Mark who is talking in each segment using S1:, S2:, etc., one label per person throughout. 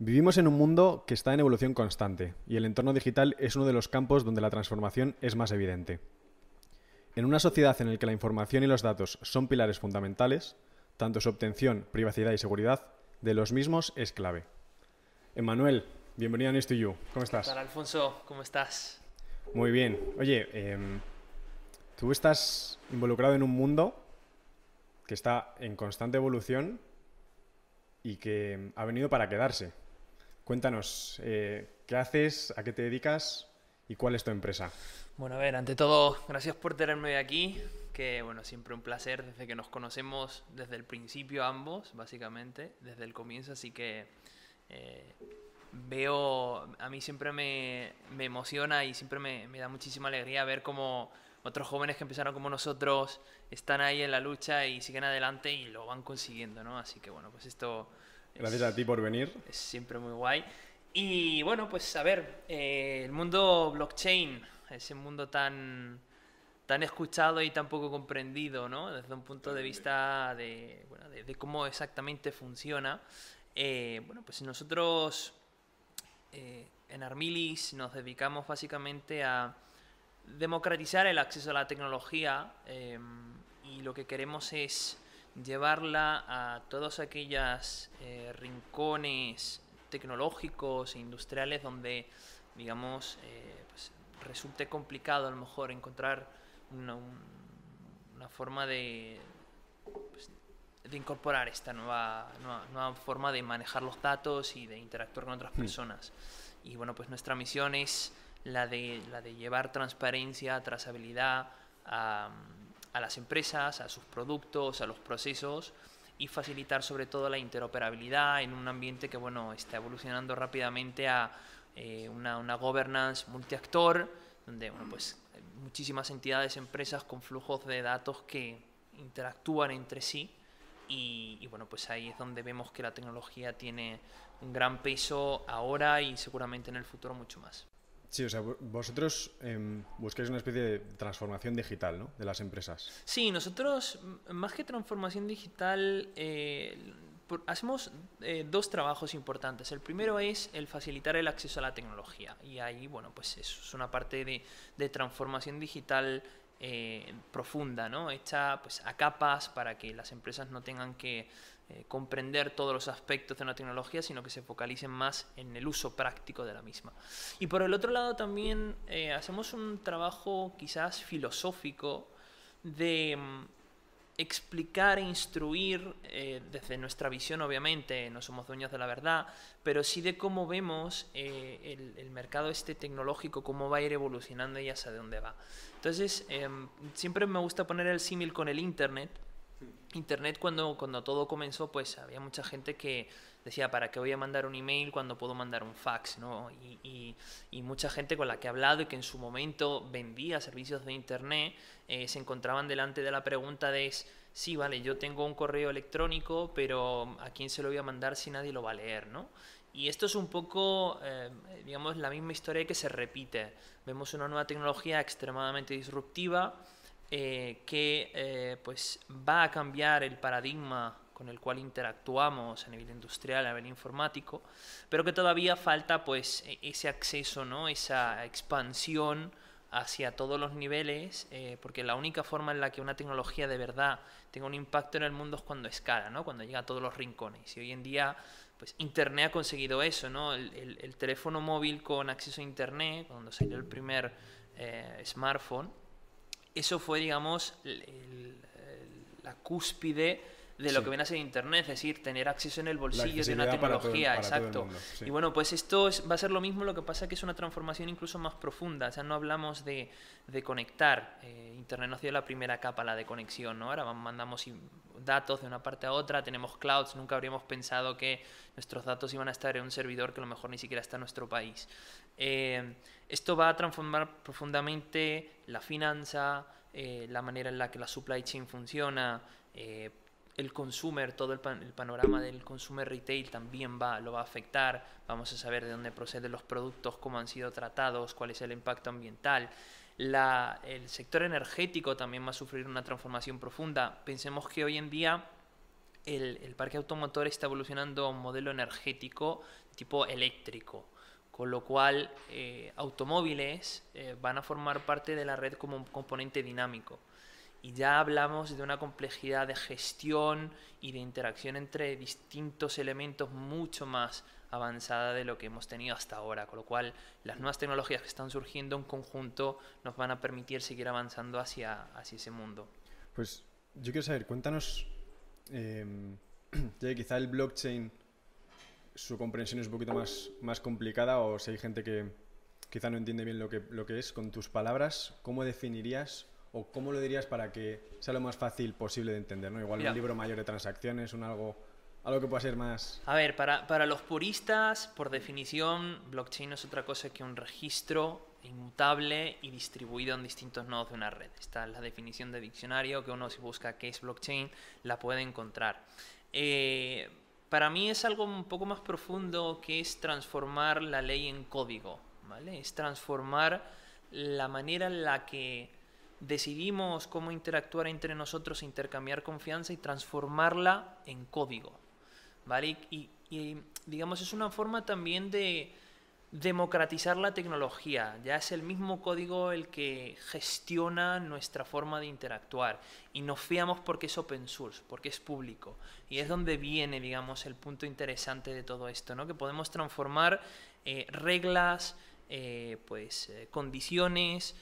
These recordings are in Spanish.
S1: Vivimos en un mundo que está en evolución constante y el entorno digital es uno de los campos donde la transformación es más evidente. En una sociedad en la que la información y los datos son pilares fundamentales, tanto su obtención, privacidad y seguridad de los mismos es clave. Emmanuel, bienvenido a News to You. ¿Cómo
S2: ¿Qué
S1: estás?
S2: tal, Alfonso? ¿Cómo estás?
S1: Muy bien. Oye, tú estás involucrado en un mundo que está en constante evolución y que ha venido para quedarse. Cuéntanos, ¿qué haces, a qué te dedicas y cuál es tu empresa?
S2: Bueno, a ver, ante todo, gracias por tenerme aquí, que bueno, siempre un placer desde que nos conocemos desde el principio ambos, básicamente, desde el comienzo, así que eh, a mí siempre me emociona y siempre me da muchísima alegría ver cómo otros jóvenes que empezaron como nosotros están ahí en la lucha y siguen adelante y lo van consiguiendo, ¿no? Así que bueno, pues esto
S1: Gracias a
S2: es,
S1: ti por venir.
S2: es siempre muy guay. Y bueno, pues a ver, el mundo blockchain, ese mundo tan escuchado y tan poco comprendido, ¿no? Desde un punto de vista bueno, de cómo exactamente funciona. Bueno, pues nosotros en Armilis nos dedicamos básicamente a democratizar el acceso a la tecnología y lo que queremos es llevarla a todos aquellos rincones tecnológicos e industriales donde, digamos, pues resulte complicado a lo mejor encontrar una forma pues, de incorporar esta nueva forma de manejar los datos y de interactuar con otras personas. Y bueno, pues nuestra misión es la de llevar transparencia, trazabilidad a las empresas, a sus productos, a los procesos y facilitar sobre todo la interoperabilidad en un ambiente que bueno, está evolucionando rápidamente a una governance multiactor, donde bueno, pues, hay muchísimas entidades, empresas con flujos de datos que interactúan entre sí y bueno, pues ahí es donde vemos que la tecnología tiene un gran peso ahora y seguramente en el futuro mucho más.
S1: Sí, o sea, vosotros buscáis una especie de transformación digital, ¿no? De las empresas.
S2: Sí, nosotros más que transformación digital hacemos dos trabajos importantes. El primero es el facilitar el acceso a la tecnología y ahí, bueno, pues eso es una parte de transformación digital profunda, ¿no? Hecha pues a capas para que las empresas no tengan que comprender todos los aspectos de una tecnología, sino que se focalicen más en el uso práctico de la misma. Y por el otro lado también hacemos un trabajo quizás filosófico de explicar e instruir desde nuestra visión, obviamente, no somos dueños de la verdad, pero sí de cómo vemos el mercado este tecnológico, cómo va a ir evolucionando y hacia dónde va. Entonces, siempre me gusta poner el símil con el Internet. Internet cuando todo comenzó, pues había mucha gente que decía, ¿para qué voy a mandar un email cuando puedo mandar un fax? ¿No? Y mucha gente con la que he hablado y que en su momento vendía servicios de Internet, se encontraban delante de la pregunta de, sí, vale, yo tengo un correo electrónico, pero ¿a quién se lo voy a mandar si nadie lo va a leer? ¿No? Y esto es un poco, digamos, la misma historia que se repite. Vemos una nueva tecnología extremadamente disruptiva, que pues va a cambiar el paradigma con el cual interactuamos a nivel industrial, a nivel informático, pero que todavía falta pues ese acceso, ¿no? Esa expansión hacia todos los niveles, porque la única forma en la que una tecnología de verdad tenga un impacto en el mundo es cuando escala, ¿no? Cuando llega a todos los rincones. Y hoy en día pues Internet ha conseguido eso, ¿no? El teléfono móvil con acceso a Internet, cuando salió el primer smartphone, eso fue, digamos, la cúspide de lo
S1: Sí,
S2: que viene a ser Internet, es decir, tener acceso en el
S1: la
S2: bolsillo de una
S1: accesibilidad
S2: tecnología,
S1: para todo el
S2: exacto.
S1: mundo. Sí.
S2: Y bueno, pues va a ser lo mismo, lo que pasa que es una transformación incluso más profunda, o sea, no hablamos de conectar, Internet no ha sido la primera capa, la de conexión, ¿no? Ahora mandamos datos de una parte a otra, tenemos clouds, nunca habríamos pensado que nuestros datos iban a estar en un servidor que a lo mejor ni siquiera está en nuestro país. Esto va a transformar profundamente la finanza, la manera en la que la supply chain funciona, el consumer, todo el panorama del consumer retail también lo va a afectar. Vamos a saber de dónde proceden los productos, cómo han sido tratados, cuál es el impacto ambiental. El sector energético también va a sufrir una transformación profunda. Pensemos que hoy en día el parque automotor está evolucionando a un modelo energético tipo eléctrico, con lo cual automóviles van a formar parte de la red como un componente dinámico. Y ya hablamos de una complejidad de gestión y de interacción entre distintos elementos mucho más avanzada de lo que hemos tenido hasta ahora, con lo cual las nuevas tecnologías que están surgiendo en conjunto nos van a permitir seguir avanzando hacia ese mundo.
S1: Pues yo quiero saber, cuéntanos, ya que quizá el blockchain, su comprensión es un poquito más complicada, o si hay gente que quizá no entiende bien lo que es, con tus palabras, ¿cómo definirías o cómo lo dirías para que sea lo más fácil posible de entender, ¿no? Igual
S2: Mira,
S1: un libro mayor de transacciones, algo que pueda ser más...
S2: a ver, para los puristas, por definición, blockchain no es otra cosa que un registro inmutable y distribuido en distintos nodos de una red. Esta es la definición de diccionario, que uno, si busca qué es blockchain, la puede encontrar. Para mí es algo un poco más profundo, que es transformar la ley en código, ¿vale? Es transformar la manera en la que decidimos cómo interactuar entre nosotros, intercambiar confianza, y transformarla en código, ¿vale? Y digamos, es una forma también de democratizar la tecnología. Ya es el mismo código el que gestiona nuestra forma de interactuar, y nos fiamos porque es open source, porque es público, y es donde viene, digamos, el punto interesante de todo esto, ¿no? Que podemos transformar reglas, condiciones,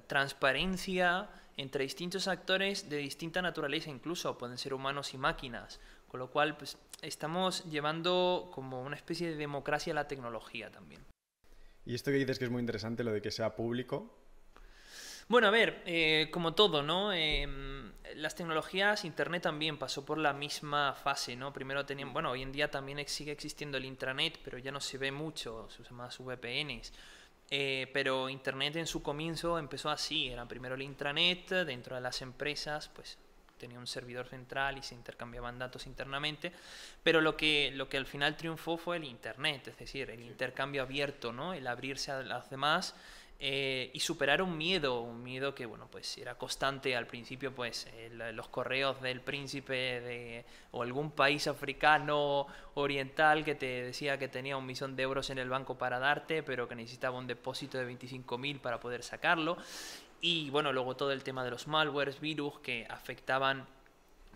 S2: transparencia entre distintos actores de distinta naturaleza, incluso pueden ser humanos y máquinas, con lo cual pues estamos llevando como una especie de democracia a la tecnología también.
S1: Y esto que dices que es muy interesante, lo de que sea público.
S2: Bueno, a ver, como todo, ¿no? Las tecnologías, Internet también pasó por la misma fase, ¿no? Primero tenían, bueno, hoy en día también sigue existiendo el intranet, pero ya no se ve mucho, se usan más VPNs. Pero Internet en su comienzo empezó así, era primero el intranet, dentro de las empresas, pues tenía un servidor central y se intercambiaban datos internamente, pero lo que al final triunfó fue el Internet, es decir, el intercambio abierto, ¿no? El abrirse a los demás, y superar un miedo que, bueno, pues era constante al principio, pues los correos del príncipe o algún país africano oriental que te decía que tenía 1.000.000 de euros en el banco para darte, pero que necesitaba un depósito de 25.000 para poder sacarlo. Y bueno, luego todo el tema de los malwares, virus que afectaban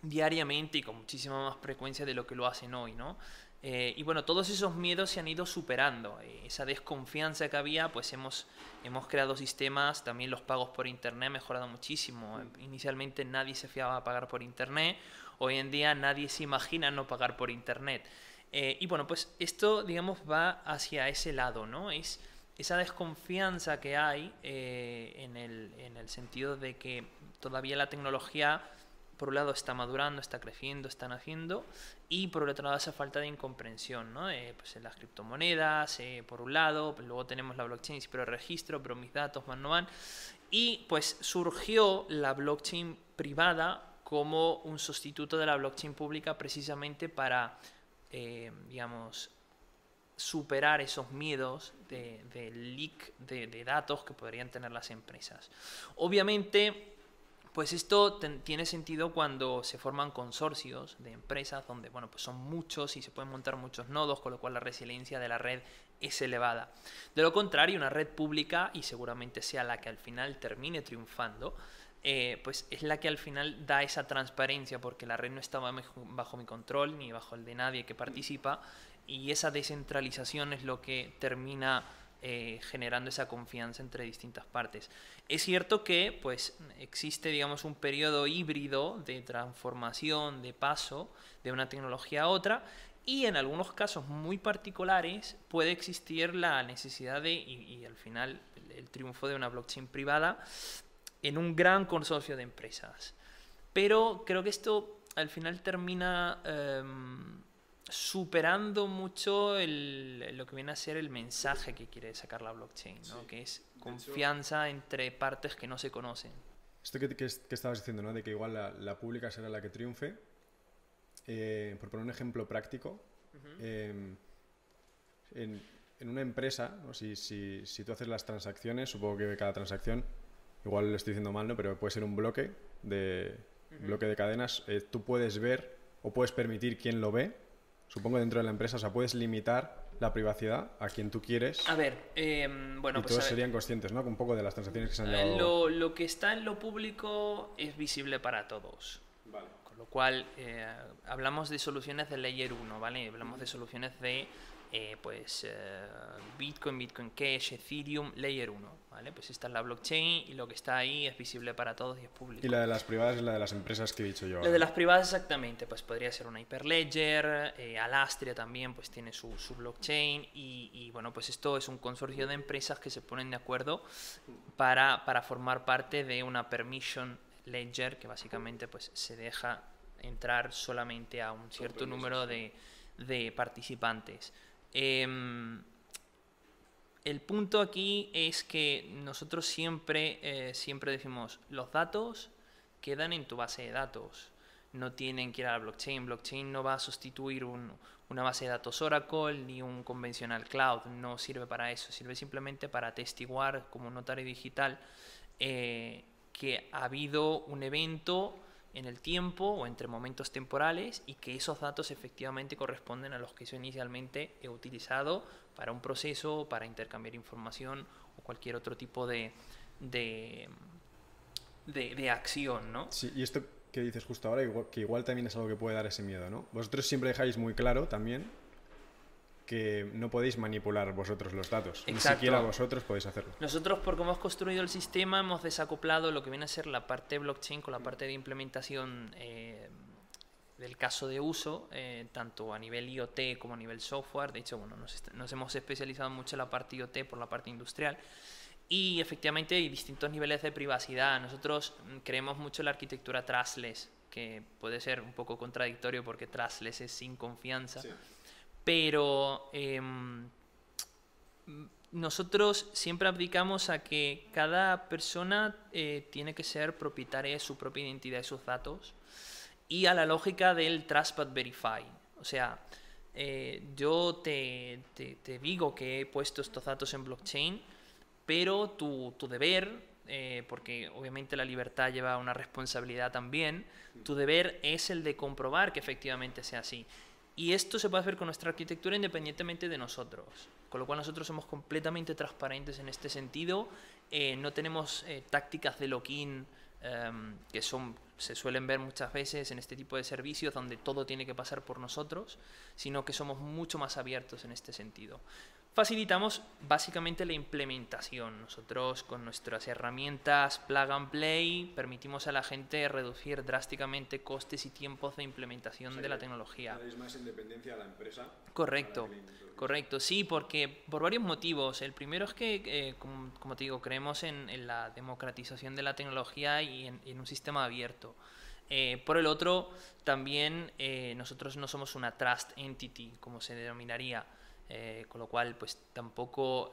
S2: diariamente y con muchísima más frecuencia de lo que lo hacen hoy, ¿no? Y bueno, todos esos miedos se han ido superando. Esa desconfianza que había, pues hemos creado sistemas, también los pagos por internet han mejorado muchísimo. Inicialmente nadie se fiaba a pagar por internet, hoy en día nadie se imagina no pagar por internet. Y bueno, pues esto, digamos, va hacia ese lado, ¿no? Es esa desconfianza que hay, en el sentido de que todavía la tecnología, por un lado, está madurando, está creciendo, está naciendo, y por otro lado esa falta de incomprensión, ¿no? Pues en las criptomonedas, por un lado, pues luego tenemos la blockchain, pero registro, pero mis datos van no van, y pues surgió la blockchain privada como un sustituto de la blockchain pública, precisamente para, digamos, superar esos miedos de leak de datos que podrían tener las empresas. Obviamente, pues esto tiene sentido cuando se forman consorcios de empresas donde, bueno, pues son muchos y se pueden montar muchos nodos, con lo cual la resiliencia de la red es elevada. De lo contrario, una red pública, y seguramente sea la que al final termine triunfando, pues es la que al final da esa transparencia, porque la red no está bajo mi control ni bajo el de nadie que participa, y esa descentralización es lo que termina generando esa confianza entre distintas partes. Es cierto que pues existe, digamos, un periodo híbrido de transformación, de paso de una tecnología a otra, y en algunos casos muy particulares puede existir la necesidad y al final el triunfo de una blockchain privada en un gran consorcio de empresas. Pero creo que esto al final termina superando mucho lo que viene a ser el mensaje que quiere sacar la blockchain, ¿no? Sí. Que es confianza entre partes que no se conocen.
S1: Esto que estabas diciendo, ¿no? De que igual la pública será la que triunfe. Por poner un ejemplo práctico, en una empresa, ¿no? Si tú haces las transacciones, supongo que cada transacción, igual lo estoy diciendo mal, ¿no? Pero puede ser un bloque de cadenas. Tú puedes ver o puedes permitir quién lo ve, supongo dentro de la empresa, o sea, puedes limitar la privacidad a quien tú quieres.
S2: A ver, bueno,
S1: y
S2: pues
S1: todos serían conscientes, ¿no? Un poco de las transacciones que se han llevado.
S2: lo que está en lo público es visible para todos.
S1: Vale.
S2: Con lo cual, hablamos de soluciones de Layer 1, ¿vale? Hablamos de soluciones de Bitcoin, Bitcoin Cash, Ethereum, Layer 1, ¿vale? Pues esta es la blockchain y lo que está ahí es visible para todos y es público.
S1: Y la de las privadas es la de las empresas que he dicho yo.
S2: La de las privadas exactamente, pues podría ser una Hyperledger, Alastria también pues tiene su blockchain y bueno, pues esto es un consorcio de empresas que se ponen de acuerdo para formar parte de una permission ledger que básicamente pues se deja entrar solamente a un cierto número de participantes. El punto aquí es que nosotros siempre decimos, los datos quedan en tu base de datos, no tienen que ir a la blockchain. Blockchain no va a sustituir una base de datos Oracle ni un convencional cloud, no sirve para eso, sirve simplemente para atestiguar como un notario digital que ha habido un evento en el tiempo o entre momentos temporales y que esos datos efectivamente corresponden a los que yo inicialmente he utilizado para un proceso, para intercambiar información o cualquier otro tipo de acción, ¿no?
S1: Sí, y esto que dices justo ahora, que igual también es algo que puede dar ese miedo, ¿no? Vosotros siempre dejáis muy claro también que no podéis manipular vosotros los datos.
S2: Exacto.
S1: Ni siquiera vosotros podéis hacerlo.
S2: Nosotros, porque hemos construido el sistema, hemos desacoplado lo que viene a ser la parte de blockchain con la parte de implementación del caso de uso, tanto a nivel IoT como a nivel software. De hecho, bueno, nos hemos especializado mucho en la parte IoT por la parte industrial. Y efectivamente hay distintos niveles de privacidad. Nosotros creemos mucho en la arquitectura trustless, que puede ser un poco contradictorio porque trustless es sin confianza. Sí. Pero nosotros siempre abdicamos a que cada persona tiene que ser propietaria de su propia identidad y sus datos y a la lógica del Trust but Verify. O sea, yo te digo que he puesto estos datos en blockchain, pero tu deber, porque obviamente la libertad lleva una responsabilidad también, tu deber es el de comprobar que efectivamente sea así. Y esto se puede hacer con nuestra arquitectura independientemente de nosotros, con lo cual nosotros somos completamente transparentes en este sentido. No tenemos tácticas de lock-in que se suelen ver muchas veces en este tipo de servicios donde todo tiene que pasar por nosotros, sino que somos mucho más abiertos en este sentido. Facilitamos básicamente la implementación. Nosotros con nuestras herramientas Plug and Play permitimos a la gente reducir drásticamente costes y tiempos de implementación de la tecnología.
S1: ¿Dais más independencia a la empresa?
S2: Correcto, correcto, sí, porque por varios motivos. El primero es que, como te digo, creemos en la democratización de la tecnología y en un sistema abierto. Por el otro, también nosotros no somos una trust entity, como se denominaría. Con lo cual pues tampoco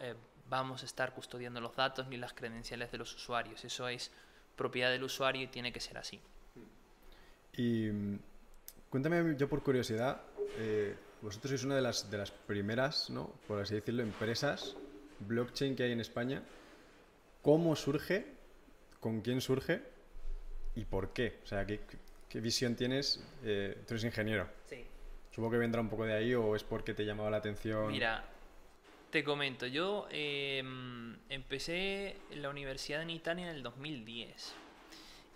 S2: vamos a estar custodiando los datos ni las credenciales de los usuarios. Eso es propiedad del usuario y tiene que ser así.
S1: Y cuéntame, yo por curiosidad, vosotros sois una de las primeras, ¿no?, por así decirlo, empresas blockchain que hay en España. ¿Cómo surge? ¿Con quién surge? ¿Y por qué? O sea, ¿qué visión tienes? Tú eres ingeniero.
S2: Sí.
S1: Supongo que vendrá un poco de ahí, o es porque te llamaba la atención.
S2: Mira, te comento, yo empecé en la universidad en Italia en el 2010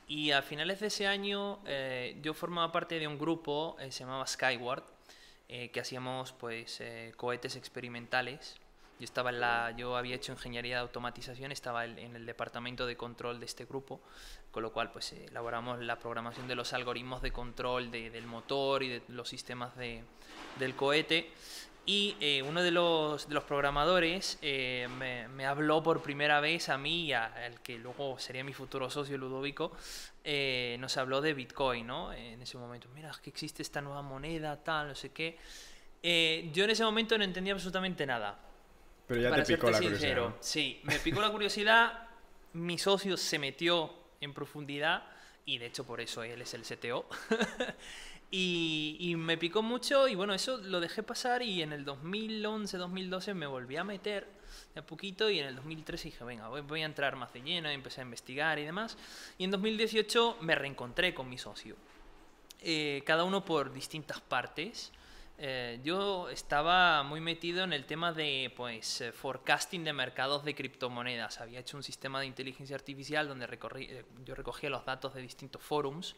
S2: y a finales de ese año yo formaba parte de un grupo, se llamaba Skyward, que hacíamos pues cohetes experimentales. Yo había hecho ingeniería de automatización, estaba en el departamento de control de este grupo, con lo cual pues elaboramos la programación de los algoritmos de control del motor y de los sistemas del cohete. Y uno de los programadores me habló por primera vez a mí y al que luego sería mi futuro socio Ludovico. Nos habló de Bitcoin, ¿no? En ese momento, mira, es que existe esta nueva moneda, tal, no sé qué. Yo en ese momento no entendía absolutamente nada.
S1: Pero ya te picó la curiosidad, ¿no?
S2: Sí, me picó la curiosidad, mi socio se metió en profundidad y de hecho por eso él es el CTO. y me picó mucho y bueno, eso lo dejé pasar y en el 2011-2012 me volví a meter de a poquito y en el 2013 dije, venga, voy a entrar más de lleno, y empecé a investigar y demás. Y en 2018 me reencontré con mi socio. cada uno por distintas partes. Yo estaba muy metido en el tema de pues, forecasting de mercados de criptomonedas. Había hecho un sistema de inteligencia artificial donde yo recogía los datos de distintos forums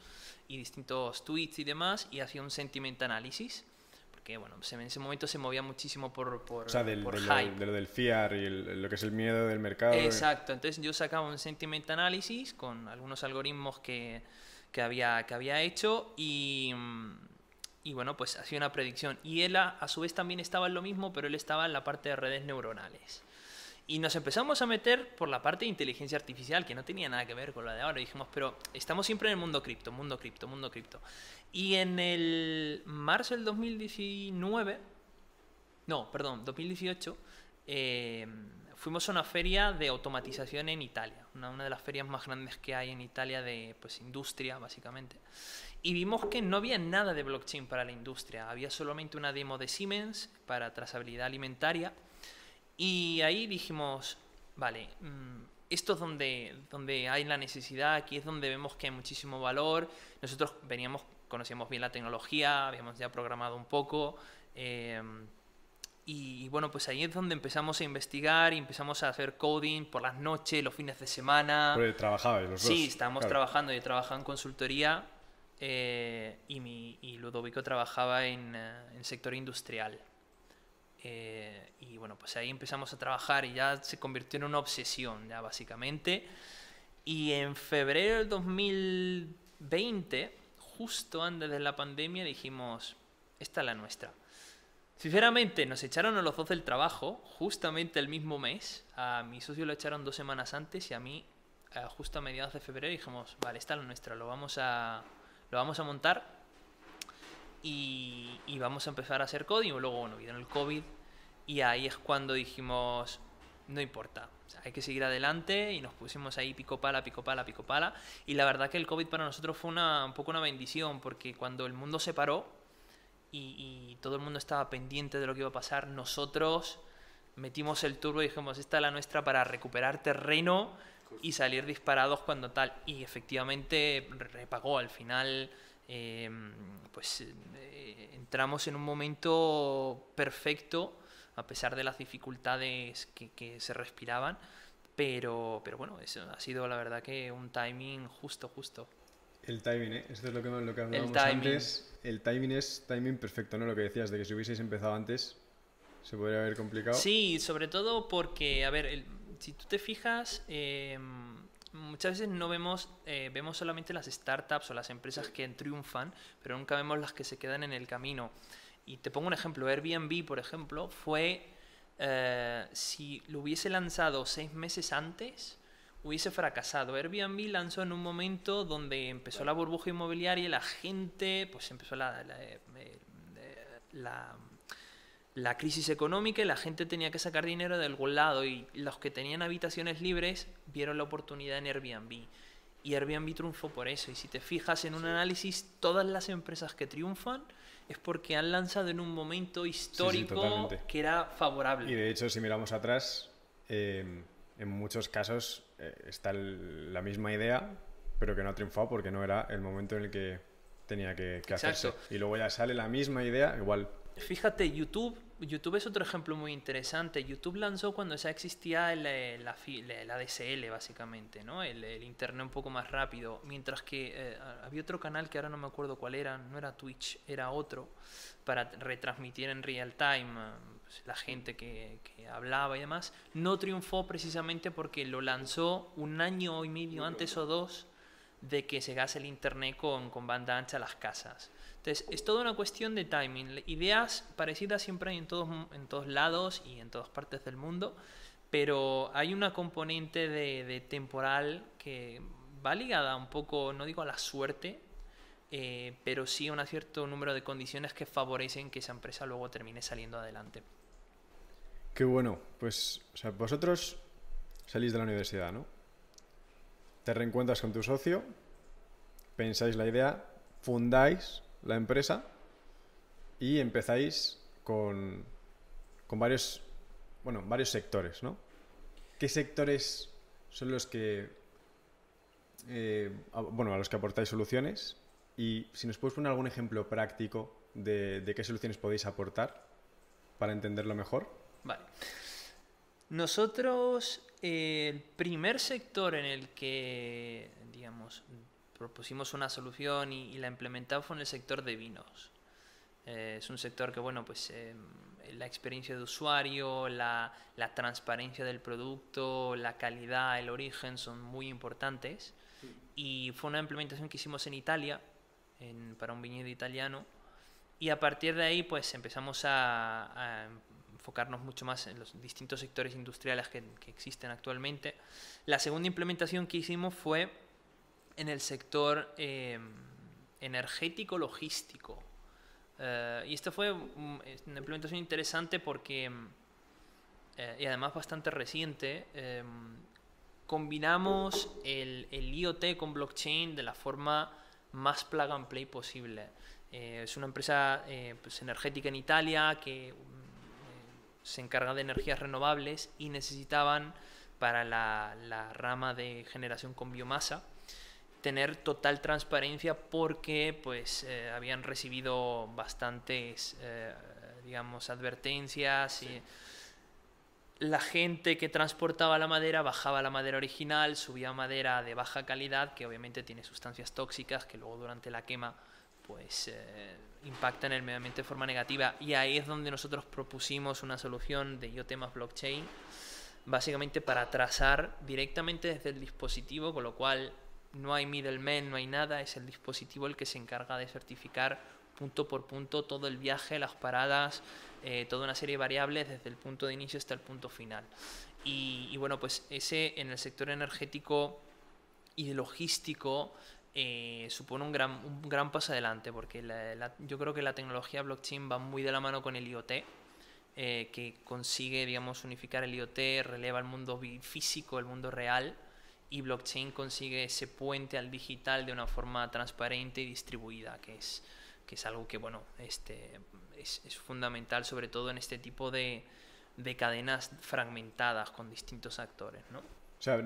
S2: y distintos tweets y demás y hacía un sentiment análisis. Porque bueno, en ese momento se movía muchísimo por
S1: O sea, de
S2: hype.
S1: lo del fear y lo que es el miedo del mercado.
S2: Exacto, entonces yo sacaba un sentiment análisis con algunos algoritmos que había hecho y bueno, pues hacía una predicción. Y él a su vez también estaba en lo mismo, pero él estaba en la parte de redes neuronales. Y nos empezamos a meter por la parte de inteligencia artificial, que no tenía nada que ver con la de ahora. Y dijimos, pero estamos siempre en el mundo cripto, mundo cripto, mundo cripto. Y en el marzo del 2019, no, perdón, 2018, fuimos a una feria de automatización en Italia, una de las ferias más grandes que hay en Italia de pues, industria, básicamente. Y vimos que no había nada de blockchain para la industria, había solamente una demo de Siemens para trazabilidad alimentaria. Y ahí dijimos, vale, esto es donde hay la necesidad, aquí es donde vemos que hay muchísimo valor. Nosotros conocíamos bien la tecnología, habíamos ya programado un poco. Y bueno, pues ahí es donde empezamos a investigar y empezamos a hacer coding por las noches, los fines de semana.
S1: Porque trabajabais los dos.
S2: Sí, estábamos trabajando. Yo trabajaba en consultoría y Ludovico trabajaba en sector industrial. Y bueno, pues ahí empezamos a trabajar y ya se convirtió en una obsesión, ya básicamente. Y en febrero del 2020, justo antes de la pandemia, dijimos, esta es la nuestra. Sinceramente, nos echaron a los dos del trabajo, justamente el mismo mes. A mi socio lo echaron 2 semanas antes y a mí, justo a mediados de febrero, dijimos, vale, esta es la nuestra, lo vamos a montar y vamos a empezar a hacer código. Luego, bueno, vino el COVID y ahí es cuando dijimos, no importa, o sea, hay que seguir adelante y nos pusimos ahí pico pala, pico pala, pico pala. Y la verdad que el COVID para nosotros fue un poco una bendición porque cuando el mundo se paró y todo el mundo estaba pendiente de lo que iba a pasar, nosotros metimos el turbo y dijimos, esta es la nuestra para recuperar terreno y salir disparados cuando tal. Y efectivamente repagó. Al final entramos en un momento perfecto a pesar de las dificultades que se respiraban, pero bueno, eso ha sido la verdad que un timing justo.
S1: El timing, ¿eh? Esto es lo que hablábamos antes. El timing es timing perfecto, ¿no? Lo que decías de que si hubieseis empezado antes se podría haber complicado.
S2: Sí, sobre todo porque, a ver, si tú te fijas, muchas veces no vemos solamente las startups o las empresas que triunfan, pero nunca vemos las que se quedan en el camino. Y te pongo un ejemplo, Airbnb, por ejemplo, fue, si lo hubiese lanzado 6 meses antes, hubiese fracasado. Airbnb lanzó en un momento donde empezó la burbuja inmobiliaria y la gente, pues empezó la crisis económica y la gente tenía que sacar dinero de algún lado y los que tenían habitaciones libres vieron la oportunidad en Airbnb. Y Airbnb triunfó por eso. Y si te fijas en un análisis, todas las empresas que triunfan es porque han lanzado en un momento histórico que era favorable.
S1: Y de hecho, si miramos atrás, en muchos casos está la misma idea, pero que no ha triunfado porque no era el momento en el que tenía que hacerse. Y luego ya sale la misma idea, igual.
S2: Fíjate, YouTube es otro ejemplo muy interesante. YouTube lanzó cuando ya existía la DSL, básicamente, ¿no? El internet un poco más rápido. Mientras que había otro canal que ahora no me acuerdo cuál era, no era Twitch, era otro, para retransmitir en real time pues, la gente que hablaba y demás. No triunfó precisamente porque lo lanzó 1 año y medio antes o 2 de que llegase el internet con banda ancha a las casas. Entonces, es toda una cuestión de timing. Ideas parecidas siempre hay en todos lados y en todas partes del mundo, pero hay una componente de temporal que va ligada un poco, no digo a la suerte, pero sí a un cierto número de condiciones que favorecen que esa empresa luego termine saliendo adelante.
S1: Qué bueno. Pues, o sea, vosotros salís de la universidad, ¿no? Te reencuentras con tu socio, pensáis la idea, fundáis la empresa y empezáis con varios sectores, ¿no? ¿Qué sectores son los que a los que aportáis soluciones Y si nos puedes poner algún ejemplo práctico de qué soluciones podéis aportar para entenderlo mejor.
S2: Vale. Nosotros, el primer sector en el que, digamos, propusimos una solución y la implementamos fue en el sector de vinos. Es un sector que, bueno, pues la experiencia de usuario, la transparencia del producto, la calidad, el origen son muy importantes. Y fue una implementación que hicimos en Italia, para un viñedo italiano. Y a partir de ahí, pues empezamos a enfocarnos mucho más en los distintos sectores industriales que existen actualmente. La segunda implementación que hicimos fue en el sector energético-logístico. Y esta fue una implementación interesante porque, y además bastante reciente, combinamos el IoT con blockchain de la forma más plug and play posible. Es una empresa pues energética en Italia que se encarga de energías renovables y necesitaban para la rama de generación con biomasa tener total transparencia porque pues habían recibido bastantes digamos advertencias y la gente que transportaba la madera bajaba la madera original, subía madera de baja calidad que obviamente tiene sustancias tóxicas que luego durante la quema pues impactan el medio ambiente de forma negativa, y ahí es donde nosotros propusimos una solución de IoT más blockchain básicamente para trazar directamente desde el dispositivo, con lo cual no hay middleman, no hay nada, es el dispositivo el que se encarga de certificar punto por punto todo el viaje, las paradas, toda una serie de variables desde el punto de inicio hasta el punto final. Y bueno, pues ese en el sector energético y logístico supone un gran paso adelante, porque yo creo que la tecnología blockchain va muy de la mano con el IoT, que consigue, digamos, unificar el IoT, releva el mundo físico, el mundo real, y blockchain consigue ese puente al digital de una forma transparente y distribuida, que es algo que, bueno, es fundamental, sobre todo en este tipo de cadenas fragmentadas con distintos actores, ¿no?
S1: O sea,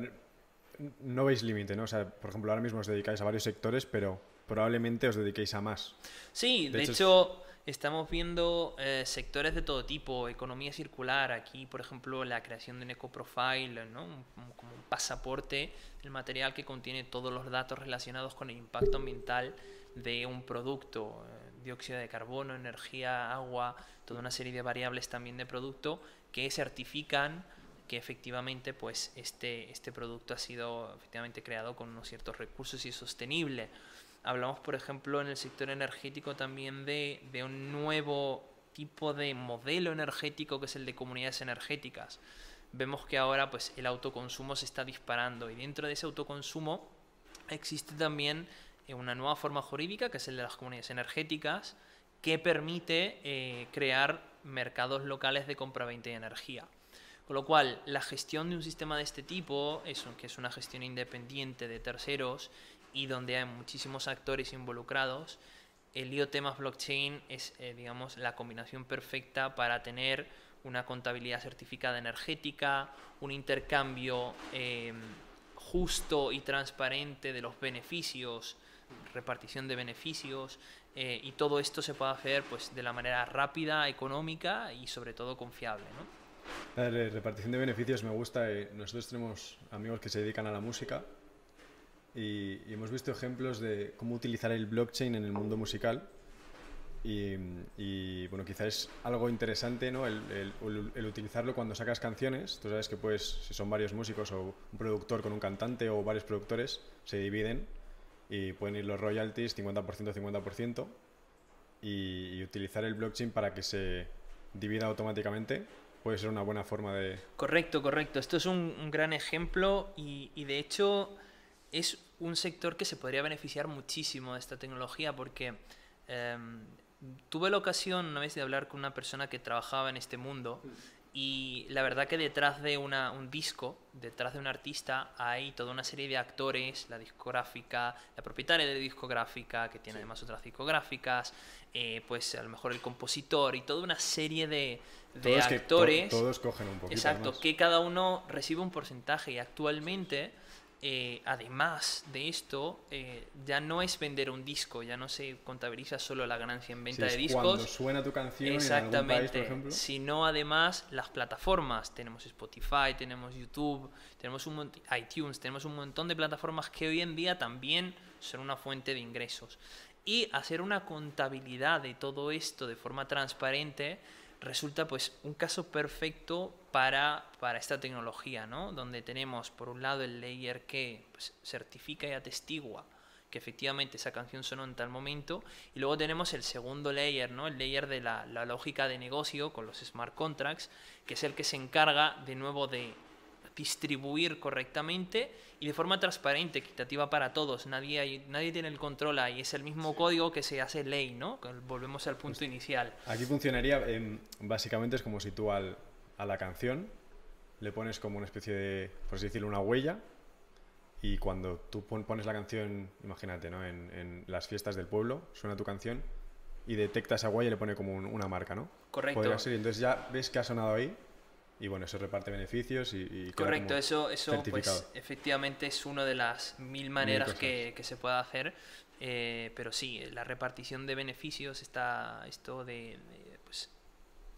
S1: no veis límite, ¿no? O sea, por ejemplo, ahora mismo os dedicáis a varios sectores, pero probablemente os dediquéis a más.
S2: Sí, de hecho estamos viendo sectores de todo tipo, economía circular, aquí por ejemplo la creación de un eco-profile, ¿no? Como un pasaporte, el material que contiene todos los datos relacionados con el impacto ambiental de un producto, dióxido de carbono, energía, agua, toda una serie de variables también de producto que certifican que efectivamente pues este producto ha sido efectivamente creado con unos ciertos recursos y sostenible. Hablamos, por ejemplo, en el sector energético también de un nuevo tipo de modelo energético que es el de comunidades energéticas. Vemos que ahora pues el autoconsumo se está disparando y dentro de ese autoconsumo existe también una nueva forma jurídica que es el de las comunidades energéticas que permite crear mercados locales de compra-venta de energía. Con lo cual, la gestión de un sistema de este tipo, que es una gestión independiente de terceros y donde hay muchísimos actores involucrados, el IoT más blockchain es, digamos, la combinación perfecta para tener una contabilidad certificada energética, un intercambio justo y transparente de los beneficios, repartición de beneficios, y todo esto se puede hacer pues, de la manera rápida, económica y sobre todo confiable, ¿no?
S1: La repartición de beneficios me gusta. Nosotros tenemos amigos que se dedican a la música y hemos visto ejemplos de cómo utilizar el blockchain en el mundo musical y bueno, quizás es algo interesante, ¿no? el utilizarlo cuando sacas canciones. Tú sabes que pues, si son varios músicos o un productor con un cantante o varios productores, se dividen y pueden ir los royalties 50%, 50%, y utilizar el blockchain para que se divida automáticamente puede ser una buena forma de...
S2: Correcto. Esto es un gran ejemplo y de hecho es un sector que se podría beneficiar muchísimo de esta tecnología porque tuve la ocasión una vez de hablar con una persona que trabajaba en este mundo y la verdad que detrás de un disco, detrás de un artista hay toda una serie de actores, la discográfica, la propietaria de la discográfica que tiene además otras discográficas, pues a lo mejor el compositor y toda una serie de actores.
S1: Todos cogen un poquito.
S2: Exacto,
S1: más.
S2: Que cada uno recibe un porcentaje y actualmente además de esto, ya no es vender un disco, ya no se contabiliza solo la ganancia en
S1: Sí,
S2: venta de
S1: es
S2: discos.
S1: cuando suena tu canción en algún país, por ejemplo.
S2: Sino además las plataformas. Tenemos Spotify, tenemos YouTube, tenemos iTunes, tenemos un montón de plataformas que hoy en día también son una fuente de ingresos. Y hacer una contabilidad de todo esto de forma transparente resulta pues un caso perfecto para esta tecnología, ¿no? Donde tenemos por un lado el layer que pues, certifica y atestigua que efectivamente esa canción sonó en tal momento, y luego tenemos el segundo layer, ¿no? El layer de la lógica de negocio con los smart contracts, que es el que se encarga de nuevo de distribuir correctamente y de forma transparente, equitativa para todos. Nadie tiene el control ahí, es el mismo código que se hace ley, ¿no? Volvemos al punto inicial.
S1: Aquí funcionaría, básicamente es como si tú a la canción le pones como una especie de, por así decirlo, una huella, y cuando tú pones la canción, imagínate, ¿no? En las fiestas del pueblo, suena tu canción y detecta esa huella y le pone como una marca, ¿no?
S2: Correcto.
S1: Podría ser, entonces ya ves que ha sonado ahí. Y bueno, eso reparte beneficios y
S2: correcto, eso
S1: certificado.
S2: Pues efectivamente es una de las 1000 maneras que se puede hacer, pero sí, la repartición de beneficios está esto de pues,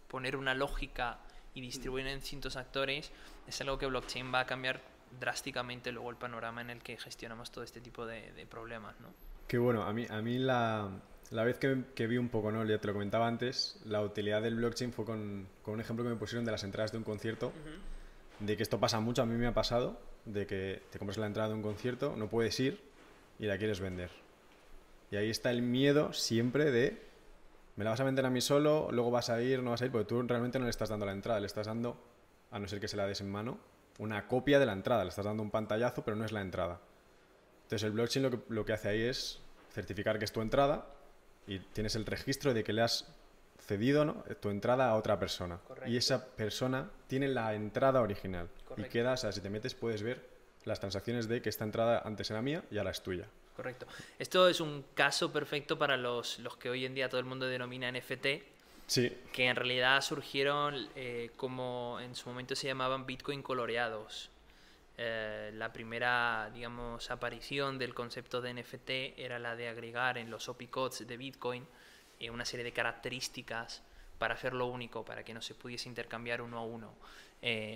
S2: poner una lógica y distribuir en distintos actores, es algo que blockchain va a cambiar drásticamente luego el panorama en el que gestionamos todo este tipo de problemas, ¿no?
S1: Que bueno, a mí la vez que vi un poco, ¿no? Ya te lo comentaba antes, la utilidad del blockchain fue con un ejemplo que me pusieron de las entradas de un concierto, de que esto pasa mucho, a mí me ha pasado, de que te compras la entrada de un concierto, no puedes ir y la quieres vender. Y ahí está el miedo siempre de, me la vas a vender a mí solo, luego vas a ir, no vas a ir, porque tú realmente no le estás dando la entrada, le estás dando, a no ser que se la des en mano, una copia de la entrada, le estás dando un pantallazo, pero no es la entrada. Entonces el blockchain lo que hace ahí es certificar que es tu entrada, y tienes el registro de que le has cedido, ¿no? Tu entrada a otra persona.
S2: Correcto.
S1: Y esa persona tiene la entrada original.
S2: Correcto.
S1: Y queda, o sea, si te metes puedes ver las transacciones de que esta entrada antes era mía y ahora es tuya.
S2: Correcto. Esto es un caso perfecto para los que hoy en día todo el mundo denomina NFT,
S1: sí,
S2: que en realidad surgieron como en su momento se llamaban Bitcoin coloreados. La primera, digamos, aparición del concepto de NFT era la de agregar en los OP codes de Bitcoin una serie de características para hacerlo único, para que no se pudiese intercambiar uno a uno.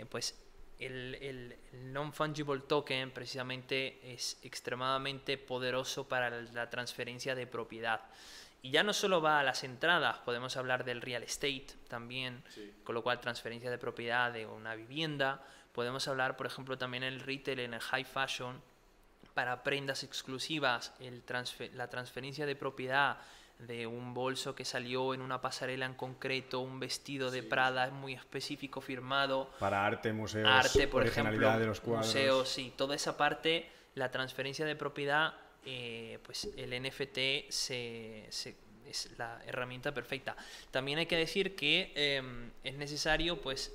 S2: Pues el non-fungible token precisamente es extremadamente poderoso para la transferencia de propiedad. Y ya no solo va a las entradas, podemos hablar del real estate también, sí. Con lo cual transferencia de propiedad de una vivienda. Podemos hablar, por ejemplo, también en el retail, en el high fashion, para prendas exclusivas, la transferencia de propiedad de un bolso que salió en una pasarela en concreto, un vestido de Prada muy específico firmado.
S1: Para arte, museos,
S2: arte, por ejemplo,
S1: de los cuadros.
S2: Museos, sí, toda esa parte, la transferencia de propiedad, pues el NFT es la herramienta perfecta. También hay que decir que es necesario, pues,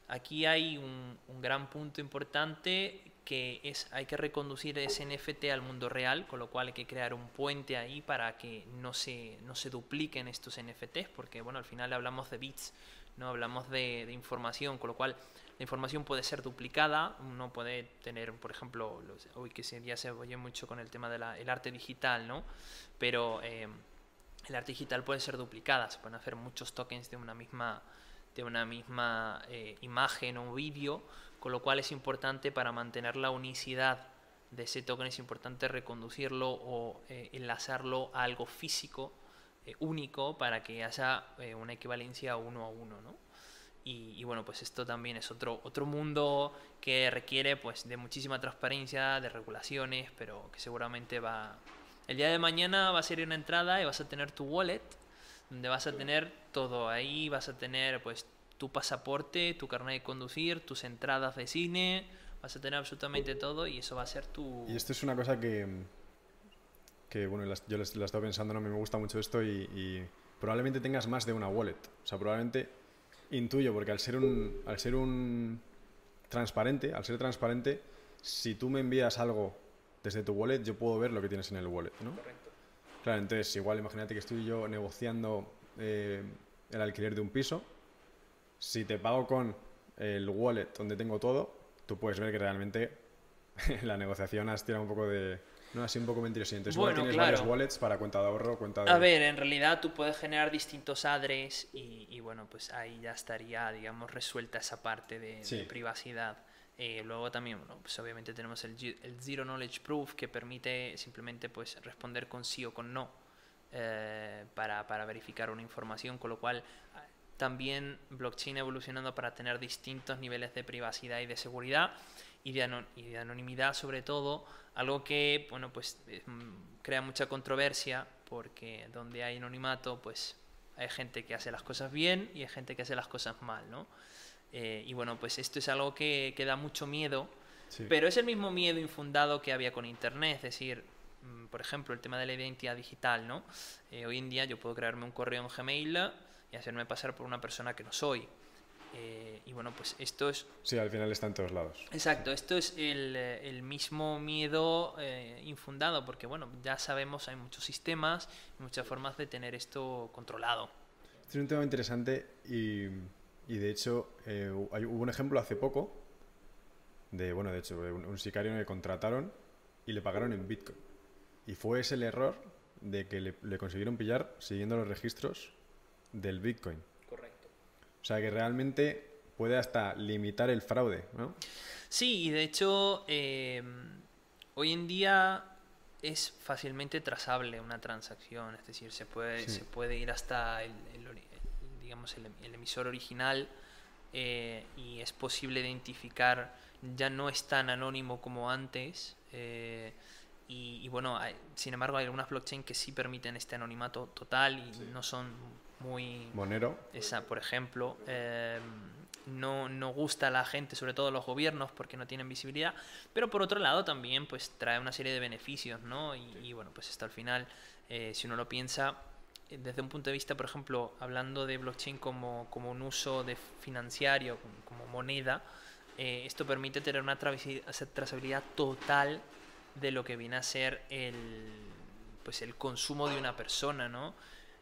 S2: aquí hay un gran punto importante que es hay que reconducir ese NFT al mundo real, con lo cual hay que crear un puente ahí para que no se dupliquen estos NFTs, porque bueno, al final hablamos de bits, no hablamos de información, con lo cual la información puede ser duplicada, uno puede tener, por ejemplo, hoy que ya se oye mucho con el tema del arte digital, ¿no? Pero el arte digital puede ser duplicada, se pueden hacer muchos tokens de una misma imagen o vídeo, con lo cual es importante para mantener la unicidad de ese token, es importante reconducirlo o enlazarlo a algo físico único para que haya una equivalencia uno a uno, ¿no? Y bueno, pues esto también es otro mundo que requiere pues de muchísima transparencia, de regulaciones, pero que seguramente el día de mañana va a ser una entrada y vas a tener tu wallet, donde vas a tener todo. Ahí vas a tener pues tu pasaporte, tu carnet de conducir, tus entradas de cine, vas a tener absolutamente todo y eso va a ser tu...
S1: Y esto es una cosa que bueno, yo la he estado pensando, ¿no? Me gusta mucho esto y probablemente tengas más de una wallet. O sea, probablemente intuyo, porque al ser transparente, si tú me envías algo desde tu wallet, yo puedo ver lo que tienes en el wallet, ¿no?
S2: Correcto.
S1: Claro, entonces igual imagínate que estoy yo negociando el alquiler de un piso. Si te pago con el wallet donde tengo todo, tú puedes ver que realmente la negociación has tirado un poco de... No, así un poco mentiroso. Entonces igual
S2: Bueno,
S1: tienes
S2: claro.
S1: varios wallets para cuenta de ahorro, cuenta de...
S2: A ver, en realidad tú puedes generar distintos address y bueno, pues ahí ya estaría, digamos, resuelta esa parte de
S1: Sí.
S2: privacidad. Luego también, bueno, pues obviamente tenemos el Zero Knowledge Proof que permite simplemente pues responder con sí o con no para verificar una información, con lo cual también blockchain evolucionando para tener distintos niveles de privacidad y de seguridad y de anonimidad sobre todo, algo que bueno pues crea mucha controversia porque donde hay anonimato pues hay gente que hace las cosas bien y hay gente que hace las cosas mal, ¿no? Y bueno, pues esto es algo que da mucho miedo,
S1: Sí.
S2: pero es el mismo miedo infundado que había con Internet, es decir, por ejemplo, el tema de la identidad digital, ¿no? Hoy en día yo puedo crearme un correo en Gmail y hacerme pasar por una persona que no soy. Y bueno, pues esto es...
S1: Sí, al final está en todos lados.
S2: Exacto, esto es el mismo miedo infundado, porque bueno, ya sabemos, hay muchos sistemas, muchas formas de tener esto controlado.
S1: Este es un tema interesante y de hecho hubo un ejemplo hace poco de hecho, un sicario que contrataron y le pagaron en Bitcoin. Y fue ese el error de que le consiguieron pillar siguiendo los registros del Bitcoin.
S2: Correcto.
S1: O sea que realmente puede hasta limitar el fraude, ¿no?
S2: Sí, y de hecho, hoy en día es fácilmente trazable una transacción, es decir, se puede ir hasta digamos, el emisor original y es posible identificar, ya no es tan anónimo como antes. Y bueno, sin embargo, hay algunas blockchain que sí permiten este anonimato total y no son muy...
S1: Monero.
S2: Por ejemplo, no gusta a la gente, sobre todo a los gobiernos, porque no tienen visibilidad, pero por otro lado también pues trae una serie de beneficios, ¿no? Y bueno, pues esto al final, si uno lo piensa, desde un punto de vista, por ejemplo, hablando de blockchain como un uso de financiario, como moneda, esto permite tener una trazabilidad total de lo que viene a ser pues el consumo de una persona, ¿no?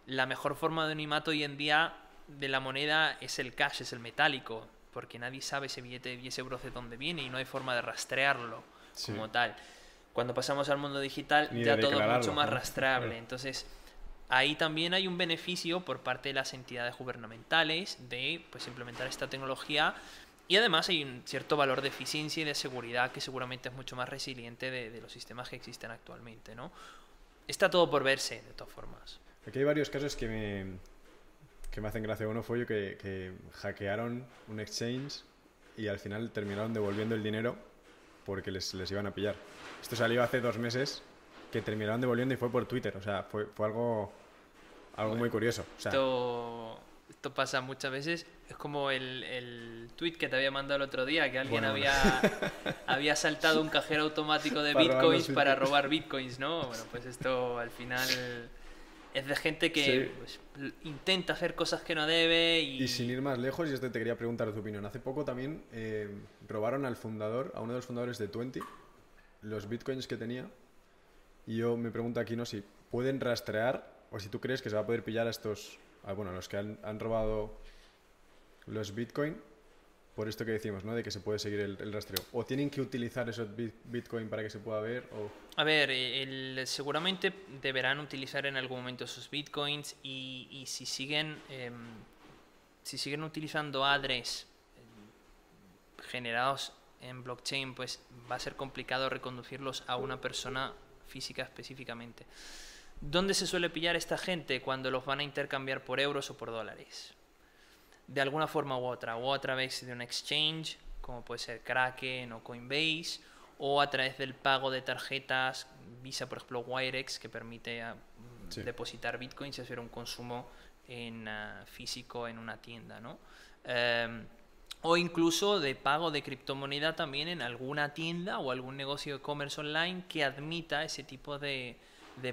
S2: La mejor forma de anonimato hoy en día de la moneda es el cash, es el metálico, porque nadie sabe ese billete de 10 euros de dónde viene y no hay forma de rastrearlo como tal. Cuando pasamos al mundo digital ya todo es mucho más rastreable. Entonces, ahí también hay un beneficio por parte de las entidades gubernamentales de pues implementar esta tecnología y además hay un cierto valor de eficiencia y de seguridad que seguramente es mucho más resiliente de los sistemas que existen actualmente, ¿no? Está todo por verse, de todas formas.
S1: Aquí hay varios casos que me hacen gracia. Uno fue que hackearon un exchange y al final terminaron devolviendo el dinero porque les iban a pillar. Esto salió hace 2 meses, que terminaron devolviendo y fue por Twitter. O sea, fue algo bueno, muy curioso. O sea,
S2: esto pasa muchas veces. Es como el tweet que te había mandado el otro día, que alguien había saltado un cajero automático de bitcoins para robar bitcoins, ¿no? Bueno, pues esto al final es de gente que pues, intenta hacer cosas que no debe
S1: y sin ir más lejos, y esto te quería preguntar tu opinión. Hace poco también robaron a uno de los fundadores de Twenty, los bitcoins que tenía. Y yo me pregunto aquí, ¿no? Si pueden rastrear o si tú crees que se va a poder pillar a los que han robado los bitcoin, por esto que decimos, ¿no? De que se puede seguir el rastreo. ¿O tienen que utilizar esos bitcoin para que se pueda ver?
S2: A ver, seguramente deberán utilizar en algún momento esos bitcoins y si siguen utilizando address generados en blockchain, pues va a ser complicado reconducirlos a una persona física específicamente. ¿Dónde se suele pillar esta gente? Cuando los van a intercambiar por euros o por dólares. De alguna forma u otra, o a través de un exchange, como puede ser Kraken o Coinbase, o a través del pago de tarjetas Visa, por ejemplo, Wirex, que permite depositar bitcoins y hacer un consumo físico en una tienda, ¿no? O incluso de pago de criptomoneda también en alguna tienda o algún negocio de e-commerce online que admita ese tipo de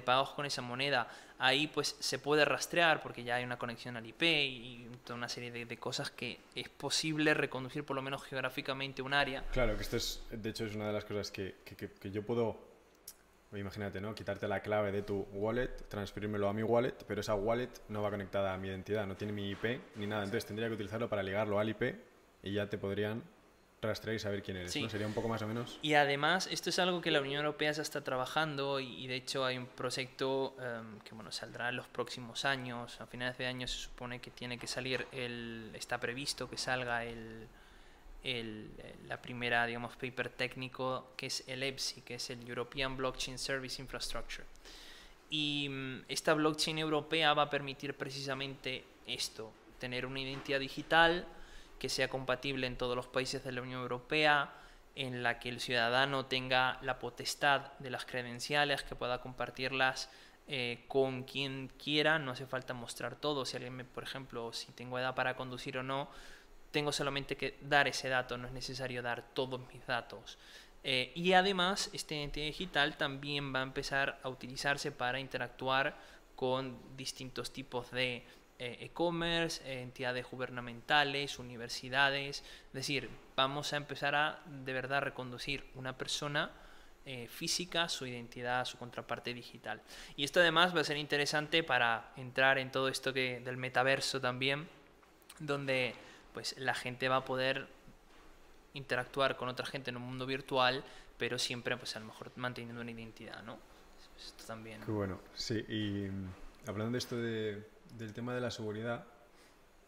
S2: pagos con esa moneda. Ahí pues se puede rastrear porque ya hay una conexión al IP y toda una serie de cosas que es posible reconducir por lo menos geográficamente un área.
S1: Claro, que esto de hecho es una de las cosas que yo puedo, imagínate, ¿no? Quitarte la clave de tu wallet, transferírmelo a mi wallet, pero esa wallet no va conectada a mi identidad, no tiene mi IP ni nada, entonces tendría que utilizarlo para ligarlo al IP y ya te podrían rastrear y saber quién eres,
S2: Sí.
S1: ¿no? Sería un poco más o menos...
S2: Y además, esto es algo que la Unión Europea ya está trabajando y de hecho hay un proyecto que bueno, saldrá en los próximos años. A finales de año se supone que tiene que salir, está previsto que salga la primera, digamos, paper técnico, que es el EBSI, que es el European Blockchain Service Infrastructure. Y esta blockchain europea va a permitir precisamente esto, tener una identidad digital que sea compatible en todos los países de la Unión Europea, en la que el ciudadano tenga la potestad de las credenciales, que pueda compartirlas con quien quiera, no hace falta mostrar todo. Si alguien por ejemplo, si tengo edad para conducir o no, tengo solamente que dar ese dato, no es necesario dar todos mis datos. Y además, esta identidad digital también va a empezar a utilizarse para interactuar con distintos tipos de e-commerce, entidades gubernamentales, universidades. Es decir, vamos a empezar a de verdad reconducir una persona física, su identidad, su contraparte digital. Y esto además va a ser interesante para entrar en todo esto del metaverso también, donde pues la gente va a poder interactuar con otra gente en un mundo virtual, pero siempre pues a lo mejor manteniendo una identidad, ¿no? Esto también.
S1: Qué bueno, sí. Y hablando de esto del tema de la seguridad,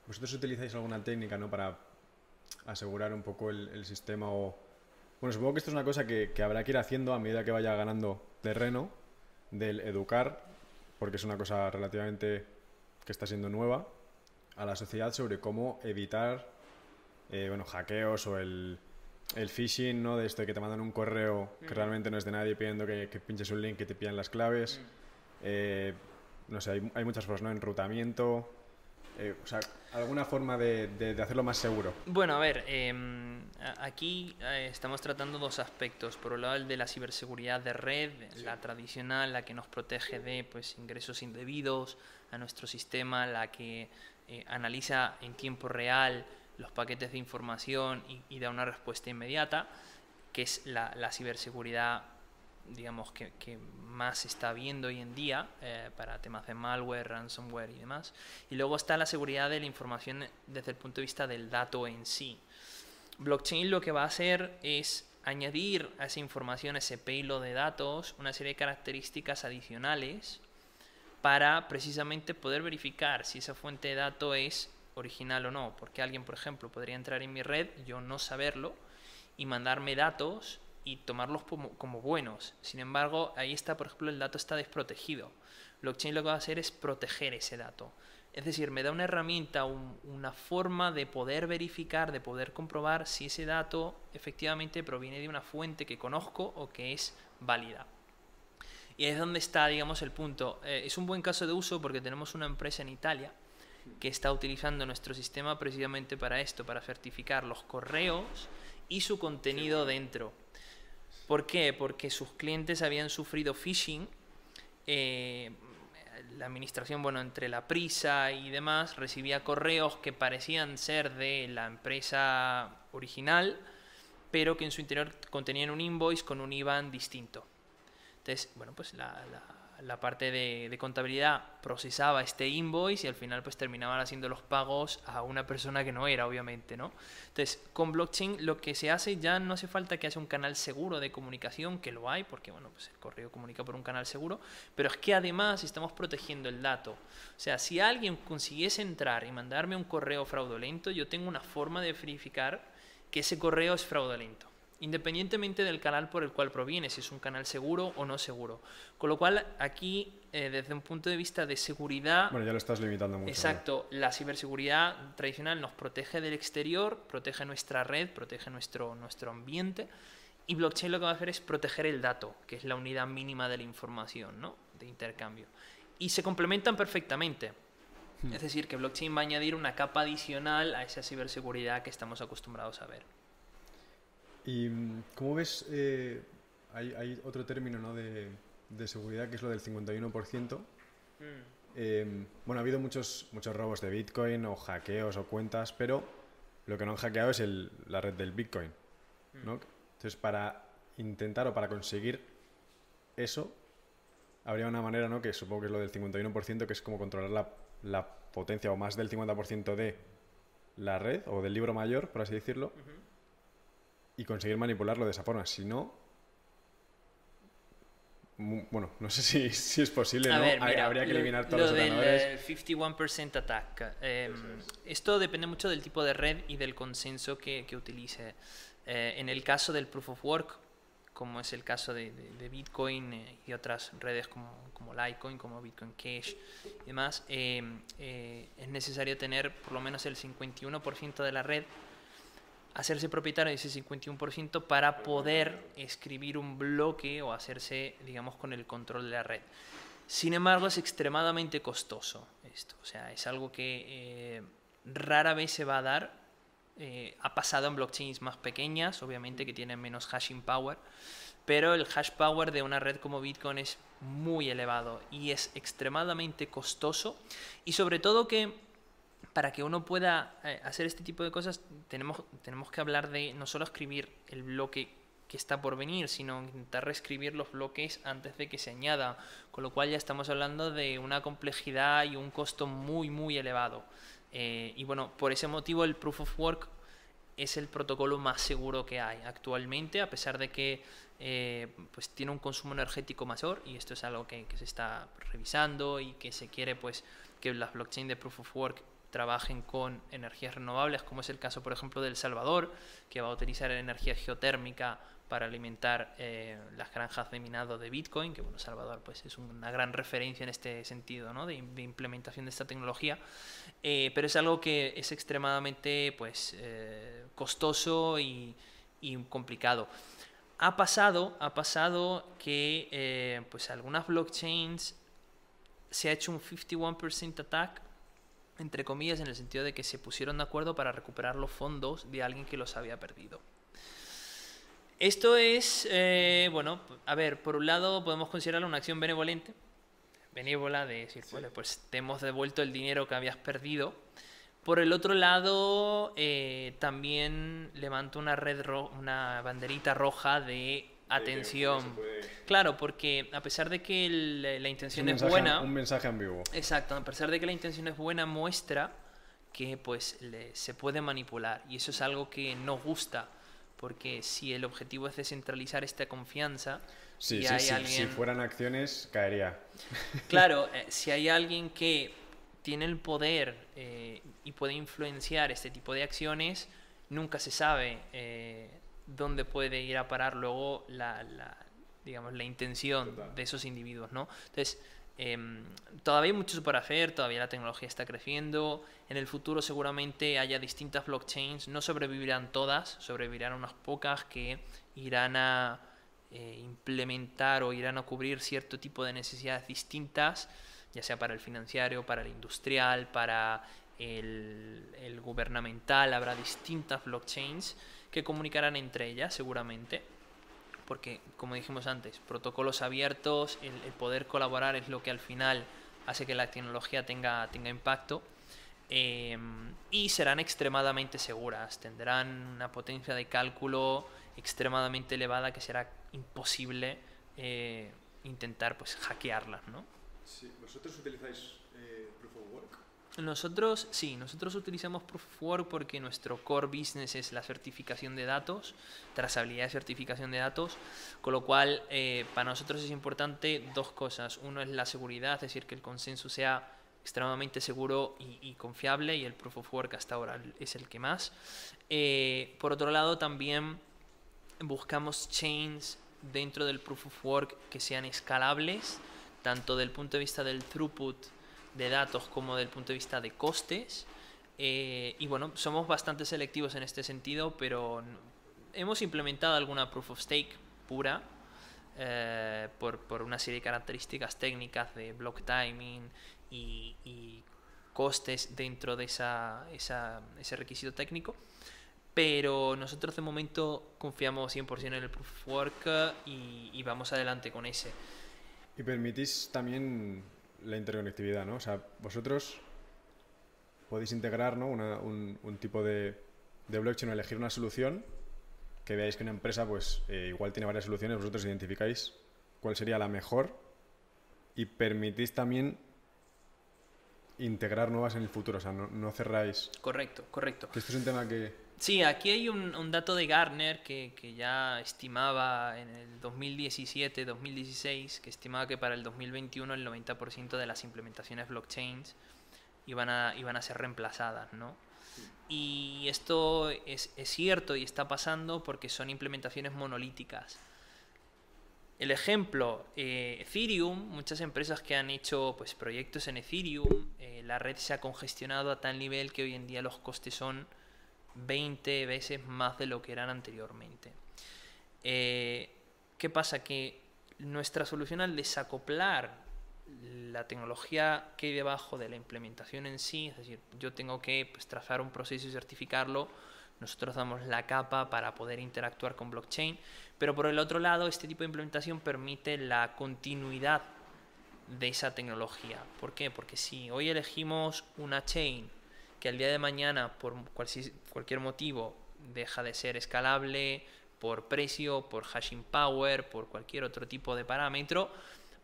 S1: ¿vosotros utilizáis alguna técnica, ¿no? Para asegurar un poco el sistema o... Bueno, supongo que esto es una cosa que habrá que ir haciendo a medida que vaya ganando terreno, del educar, porque es una cosa relativamente que está siendo nueva, a la sociedad sobre cómo evitar hackeos o el phishing, ¿no? De esto de que te mandan un correo que realmente no es de nadie pidiendo que pinches un link y te pillan las claves. No sé, hay muchas formas, ¿no? Enrutamiento. O sea, alguna forma de hacerlo más seguro.
S2: Bueno, a ver, aquí estamos tratando dos aspectos. Por un lado, el de la ciberseguridad de red, la tradicional, la que nos protege de pues, ingresos indebidos a nuestro sistema, la que analiza en tiempo real los paquetes de información y da una respuesta inmediata, que es la ciberseguridad, digamos, que más se está viendo hoy en día para temas de malware, ransomware y demás. Y luego está la seguridad de la información desde el punto de vista del dato en sí. Blockchain lo que va a hacer es añadir a esa información, a ese payload de datos, una serie de características adicionales para precisamente poder verificar si esa fuente de datos es original o no, porque alguien, por ejemplo, podría entrar en mi red, yo no saberlo, y mandarme datos y tomarlos como buenos. Sin embargo, ahí está, por ejemplo, el dato está desprotegido. Blockchain lo que va a hacer es proteger ese dato. Es decir, me da una herramienta, una forma de poder verificar, de poder comprobar si ese dato efectivamente proviene de una fuente que conozco o que es válida. Y ahí es donde está, digamos, el punto. Es un buen caso de uso porque tenemos una empresa en Italia que está utilizando nuestro sistema precisamente para esto, para certificar los correos y su contenido dentro. ¿Por qué? Porque sus clientes habían sufrido phishing. La administración, bueno, entre la prisa y demás, recibía correos que parecían ser de la empresa original, pero que en su interior contenían un invoice con un IBAN distinto. Entonces, bueno, pues la parte de contabilidad procesaba este invoice y al final pues terminaban haciendo los pagos a una persona que no era, obviamente, ¿no? Entonces, con blockchain lo que se hace ya no hace falta que haya un canal seguro de comunicación, que lo hay, porque bueno, pues el correo comunica por un canal seguro, pero es que además estamos protegiendo el dato. O sea, si alguien consiguiese entrar y mandarme un correo fraudulento, yo tengo una forma de verificar que ese correo es fraudulento, independientemente del canal por el cual proviene, si es un canal seguro o no seguro. Con lo cual, aquí, desde un punto de vista de seguridad...
S1: Bueno, ya lo estás limitando mucho.
S2: Exacto. ¿No? La ciberseguridad tradicional nos protege del exterior, protege nuestra red, protege nuestro ambiente, y blockchain lo que va a hacer es proteger el dato, que es la unidad mínima de la información, ¿no? De intercambio. Y se complementan perfectamente. Es decir, que blockchain va a añadir una capa adicional a esa ciberseguridad que estamos acostumbrados a ver.
S1: ¿Y cómo ves? Hay otro término, ¿no? de seguridad que es lo del 51%. Bueno, ha habido muchos robos de Bitcoin o hackeos o cuentas, pero lo que no han hackeado es la red del Bitcoin, ¿no? Entonces, para intentar o para conseguir eso, habría una manera, ¿no? Que supongo que es lo del 51%, que es como controlar la potencia o más del 50% de la red o del libro mayor, por así decirlo. y conseguir manipularlo de esa forma. Si no, bueno, no sé si es posible,
S2: A
S1: ¿no?
S2: ver, mira,
S1: Habría que eliminar todos
S2: lo
S1: los
S2: del
S1: ordenadores.
S2: 51% attack. Esto depende mucho del tipo de red y del consenso que utilice. En el caso del Proof of Work, como es el caso de Bitcoin y otras redes como Litecoin, como Bitcoin Cash y demás, es necesario tener por lo menos el 51% de la red, hacerse propietario de ese 51% para poder escribir un bloque o hacerse, digamos, con el control de la red. Sin embargo, es extremadamente costoso esto. O sea, es algo que rara vez se va a dar. Ha pasado en blockchains más pequeñas, obviamente, que tienen menos hashing power, pero el hash power de una red como Bitcoin es muy elevado y es extremadamente costoso, y sobre todo que para que uno pueda hacer este tipo de cosas tenemos que hablar de no solo escribir el bloque que está por venir, sino intentar reescribir los bloques antes de que se añada, con lo cual ya estamos hablando de una complejidad y un costo muy muy elevado. Y bueno, por ese motivo el Proof of Work es el protocolo más seguro que hay actualmente, a pesar de que pues tiene un consumo energético mayor, y esto es algo que se está revisando y que se quiere pues que las blockchain de Proof of Work trabajen con energías renovables, como es el caso por ejemplo de El Salvador, que va a utilizar energía geotérmica para alimentar las granjas de minado de Bitcoin, que bueno, El Salvador pues es una gran referencia en este sentido, ¿no? de implementación de esta tecnología, pero es algo que es extremadamente pues costoso y complicado. Ha pasado que pues algunas blockchains se ha hecho un 51% attack, entre comillas, en el sentido de que se pusieron de acuerdo para recuperar los fondos de alguien que los había perdido. Esto es, bueno, a ver, por un lado podemos considerarlo una acción benévola de decir, sí, pues te hemos devuelto el dinero que habías perdido. Por el otro lado, también levanta una banderita roja de atención. Claro, porque a pesar de que la intención es buena...
S1: Un mensaje ambiguo.
S2: Exacto, a pesar de que la intención es buena, muestra que pues se puede manipular. Y eso es algo que no gusta, porque si el objetivo es descentralizar esta confianza...
S1: Sí, si fueran acciones, caería.
S2: Claro, si hay alguien que tiene el poder y puede influenciar este tipo de acciones, nunca se sabe dónde puede ir a parar luego digamos, la intención Total. De esos individuos, ¿no? Entonces, todavía hay mucho por hacer, todavía la tecnología está creciendo. En el futuro seguramente haya distintas blockchains, no sobrevivirán todas, sobrevivirán unas pocas que irán a implementar o irán a cubrir cierto tipo de necesidades distintas, ya sea para el financiero, para el industrial, para el gubernamental. Habrá distintas blockchains que comunicarán entre ellas seguramente, porque como dijimos antes, protocolos abiertos, el poder colaborar es lo que al final hace que la tecnología tenga impacto, y serán extremadamente seguras, tendrán una potencia de cálculo extremadamente elevada que será imposible intentar pues hackearlas, ¿no?
S1: Sí. ¿Vosotros utilizáis Proof of Work?
S2: Nosotros utilizamos Proof of Work porque nuestro core business es la certificación de datos, trazabilidad y certificación de datos, con lo cual para nosotros es importante dos cosas. Uno es la seguridad, es decir, que el consenso sea extremadamente seguro y confiable, y el Proof of Work hasta ahora es el que más. Por otro lado, también buscamos chains dentro del Proof of Work que sean escalables, tanto del punto de vista del throughput de datos como del punto de vista de costes. Y bueno, somos bastante selectivos en este sentido, pero hemos implementado alguna Proof of Stake pura por una serie de características técnicas de block timing y costes dentro de ese requisito técnico. Pero nosotros de momento confiamos 100% en el Proof of Work y vamos adelante con ese.
S1: Y permitís también la interconectividad, ¿no? O sea, vosotros podéis integrar, ¿no? un tipo de blockchain o elegir una solución que veáis que una empresa pues igual tiene varias soluciones, vosotros identificáis cuál sería la mejor y permitís también integrar nuevas en el futuro, o sea, no cerráis.
S2: Correcto.
S1: Que esto es un tema que
S2: Sí, aquí hay un dato de Gartner que ya estimaba en el 2017-2016, que estimaba que para el 2021 el 90% de las implementaciones blockchains iban a ser reemplazadas, ¿no? Y esto es cierto y está pasando porque son implementaciones monolíticas. El ejemplo, Ethereum, muchas empresas que han hecho pues, proyectos en Ethereum, la red se ha congestionado a tal nivel que hoy en día los costes son 20 veces más de lo que eran anteriormente. ¿Qué pasa? Que nuestra solución al desacoplar la tecnología que hay debajo de la implementación en sí, es decir, yo tengo que pues, trazar un proceso y certificarlo, nosotros damos la capa para poder interactuar con blockchain, pero por el otro lado este tipo de implementación permite la continuidad de esa tecnología. ¿Por qué? Porque si hoy elegimos una chain que al día de mañana por cualquier motivo deja de ser escalable, por precio, por hashing power, por cualquier otro tipo de parámetro,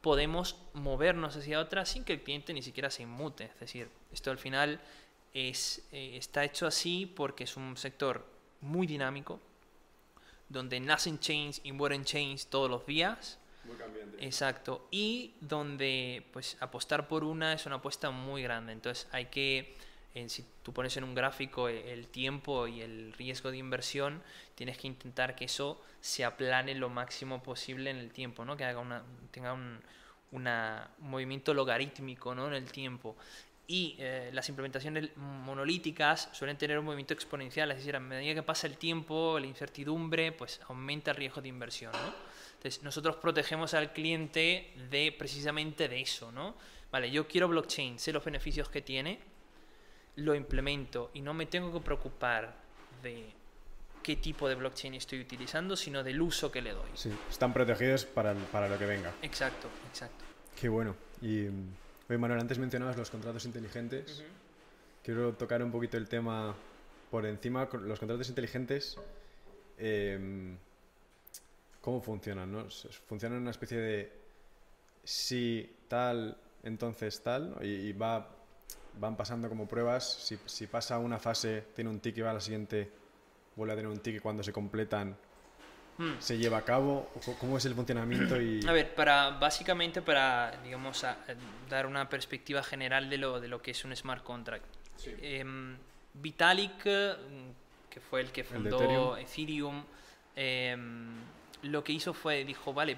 S2: podemos movernos hacia otra sin que el cliente ni siquiera se inmute. Es decir, esto al final está hecho así porque es un sector muy dinámico, donde nacen chains y mueren chains todos los días.
S1: Muy cambiante.
S2: Exacto. Y donde pues apostar por una es una apuesta muy grande. Entonces hay que, si tú pones en un gráfico el tiempo y el riesgo de inversión, tienes que intentar que eso se aplane lo máximo posible en el tiempo, ¿no? Que tenga un movimiento logarítmico, ¿no? En el tiempo. Y las implementaciones monolíticas suelen tener un movimiento exponencial, es decir, a medida que pasa el tiempo, la incertidumbre, pues aumenta el riesgo de inversión, ¿no? Entonces, nosotros protegemos al cliente precisamente de eso, ¿no? Vale, yo quiero blockchain, sé los beneficios que tiene, lo implemento y no me tengo que preocupar de qué tipo de blockchain estoy utilizando, sino del uso que le doy.
S1: Sí, están protegidos para lo que venga.
S2: Exacto, exacto.
S1: Qué bueno. Y, oye, Manuel, antes mencionabas los contratos inteligentes. Quiero tocar un poquito el tema por encima. Los contratos inteligentes, ¿cómo funcionan, no? Funcionan en una especie de si tal, entonces tal, y van pasando como pruebas. Si pasa una fase, tiene un tick y va a la siguiente, vuelve a tener un tick y cuando se completan se lleva a cabo. ¿Cómo es el funcionamiento?
S2: A ver, básicamente para digamos, dar una perspectiva general de lo que es un smart contract.
S1: Sí.
S2: Vitalik, que fue el que fundó Ethereum, lo que hizo fue, dijo, vale,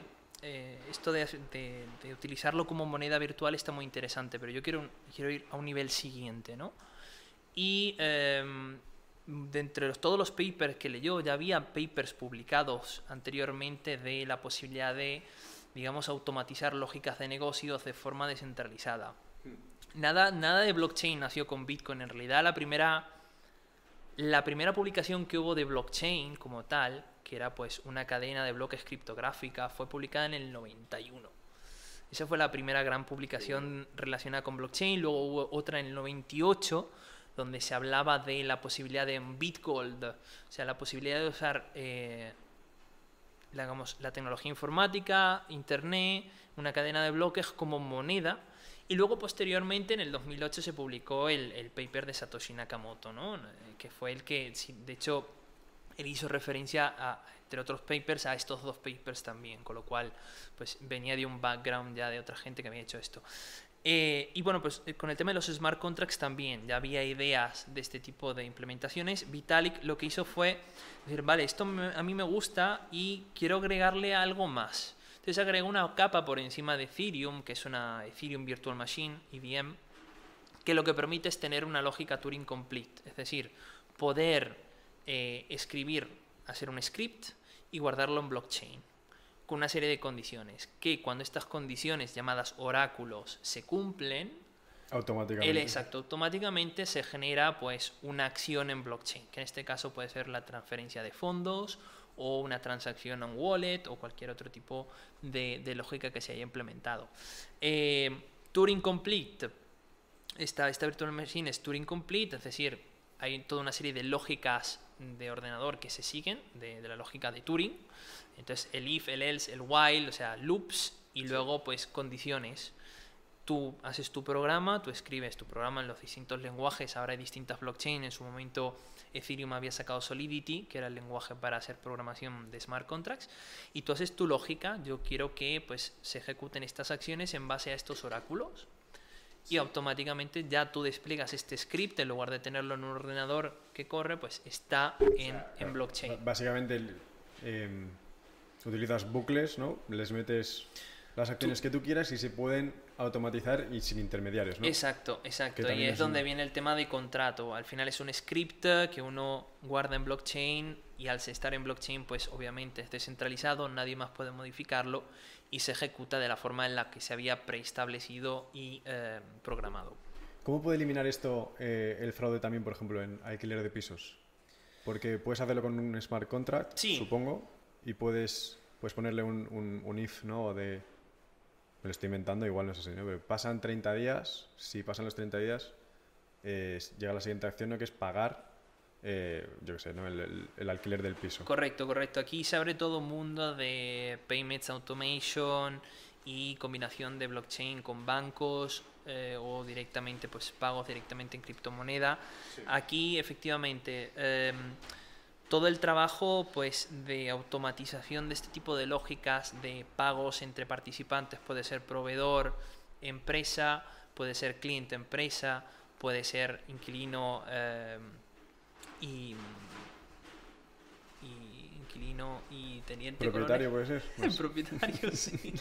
S2: esto de utilizarlo como moneda virtual está muy interesante, pero yo quiero ir a un nivel siguiente, ¿no? Y de entre todos los papers que leyó, ya había papers publicados anteriormente de la posibilidad de, digamos, automatizar lógicas de negocios de forma descentralizada. Nada de blockchain nació con Bitcoin. En realidad, la primera publicación que hubo de blockchain como tal, que era pues una cadena de bloques criptográfica, fue publicada en el 91. Esa fue la primera gran publicación relacionada con blockchain. Luego hubo otra en el 98, donde se hablaba de la posibilidad de un Bitgold, o sea, la posibilidad de usar la tecnología informática, internet, una cadena de bloques como moneda. Y luego posteriormente en el 2008 se publicó el paper de Satoshi Nakamoto, ¿no? Que fue el que, de hecho, él hizo referencia entre otros papers, a estos dos papers también, con lo cual pues venía de un background ya de otra gente que había hecho esto. Y bueno, pues con el tema de los smart contracts también ya había ideas de este tipo de implementaciones. Vitalik lo que hizo fue decir, vale, esto a mí me gusta y quiero agregarle algo más. Entonces agregó una capa por encima de Ethereum, que es una Ethereum Virtual Machine, EVM, que lo que permite es tener una lógica Turing Complete, es decir, poder hacer un script y guardarlo en blockchain, con una serie de condiciones, que cuando estas condiciones llamadas oráculos se cumplen, automáticamente se genera pues una acción en blockchain, que en este caso puede ser la transferencia de fondos o una transacción a un wallet o cualquier otro tipo de lógica que se haya implementado. Turing Complete, esta virtual machine es Turing Complete, es decir, hay toda una serie de lógicas de ordenador que se siguen de la lógica de Turing. Entonces el if, el else, el while, o sea, loops y luego pues condiciones. tú haces tu programa, tú escribes tu programa en los distintos lenguajes, ahora hay distintas blockchains, en su momento Ethereum había sacado Solidity, que era el lenguaje para hacer programación de smart contracts, y tú haces tu lógica, yo quiero que pues, se ejecuten estas acciones en base a estos oráculos, y automáticamente ya tú despliegas este script, en lugar de tenerlo en un ordenador que corre, pues está en blockchain.
S1: Básicamente utilizas bucles, ¿no? Les metes las acciones que tú quieras y se pueden automatizar y sin intermediarios, ¿no?
S2: Exacto. Y es donde viene el tema de contrato. Al final es un script que uno guarda en blockchain y al estar en blockchain, pues obviamente es descentralizado, nadie más puede modificarlo y se ejecuta de la forma en la que se había preestablecido y programado.
S1: ¿Cómo puede eliminar esto el fraude también, por ejemplo, en alquiler de pisos? Porque puedes hacerlo con un smart contract,
S2: sí,
S1: supongo, y puedes ponerle un if, ¿no? Me lo estoy inventando, igual no es así, ¿no? Pero pasan 30 días, si pasan los 30 días, llega la siguiente acción, ¿no? Que es pagar, yo qué sé, ¿no? El alquiler del piso.
S2: Correcto. Aquí se abre todo un mundo de payments automation y combinación de blockchain con bancos o directamente, pues pagos directamente en criptomoneda. Sí. Aquí, efectivamente, todo el trabajo pues de automatización de este tipo de lógicas de pagos entre participantes puede ser proveedor, empresa, puede ser cliente, empresa, puede ser inquilino y teniente.
S1: Propietario puede ser.
S2: Pues. Propietario, sí.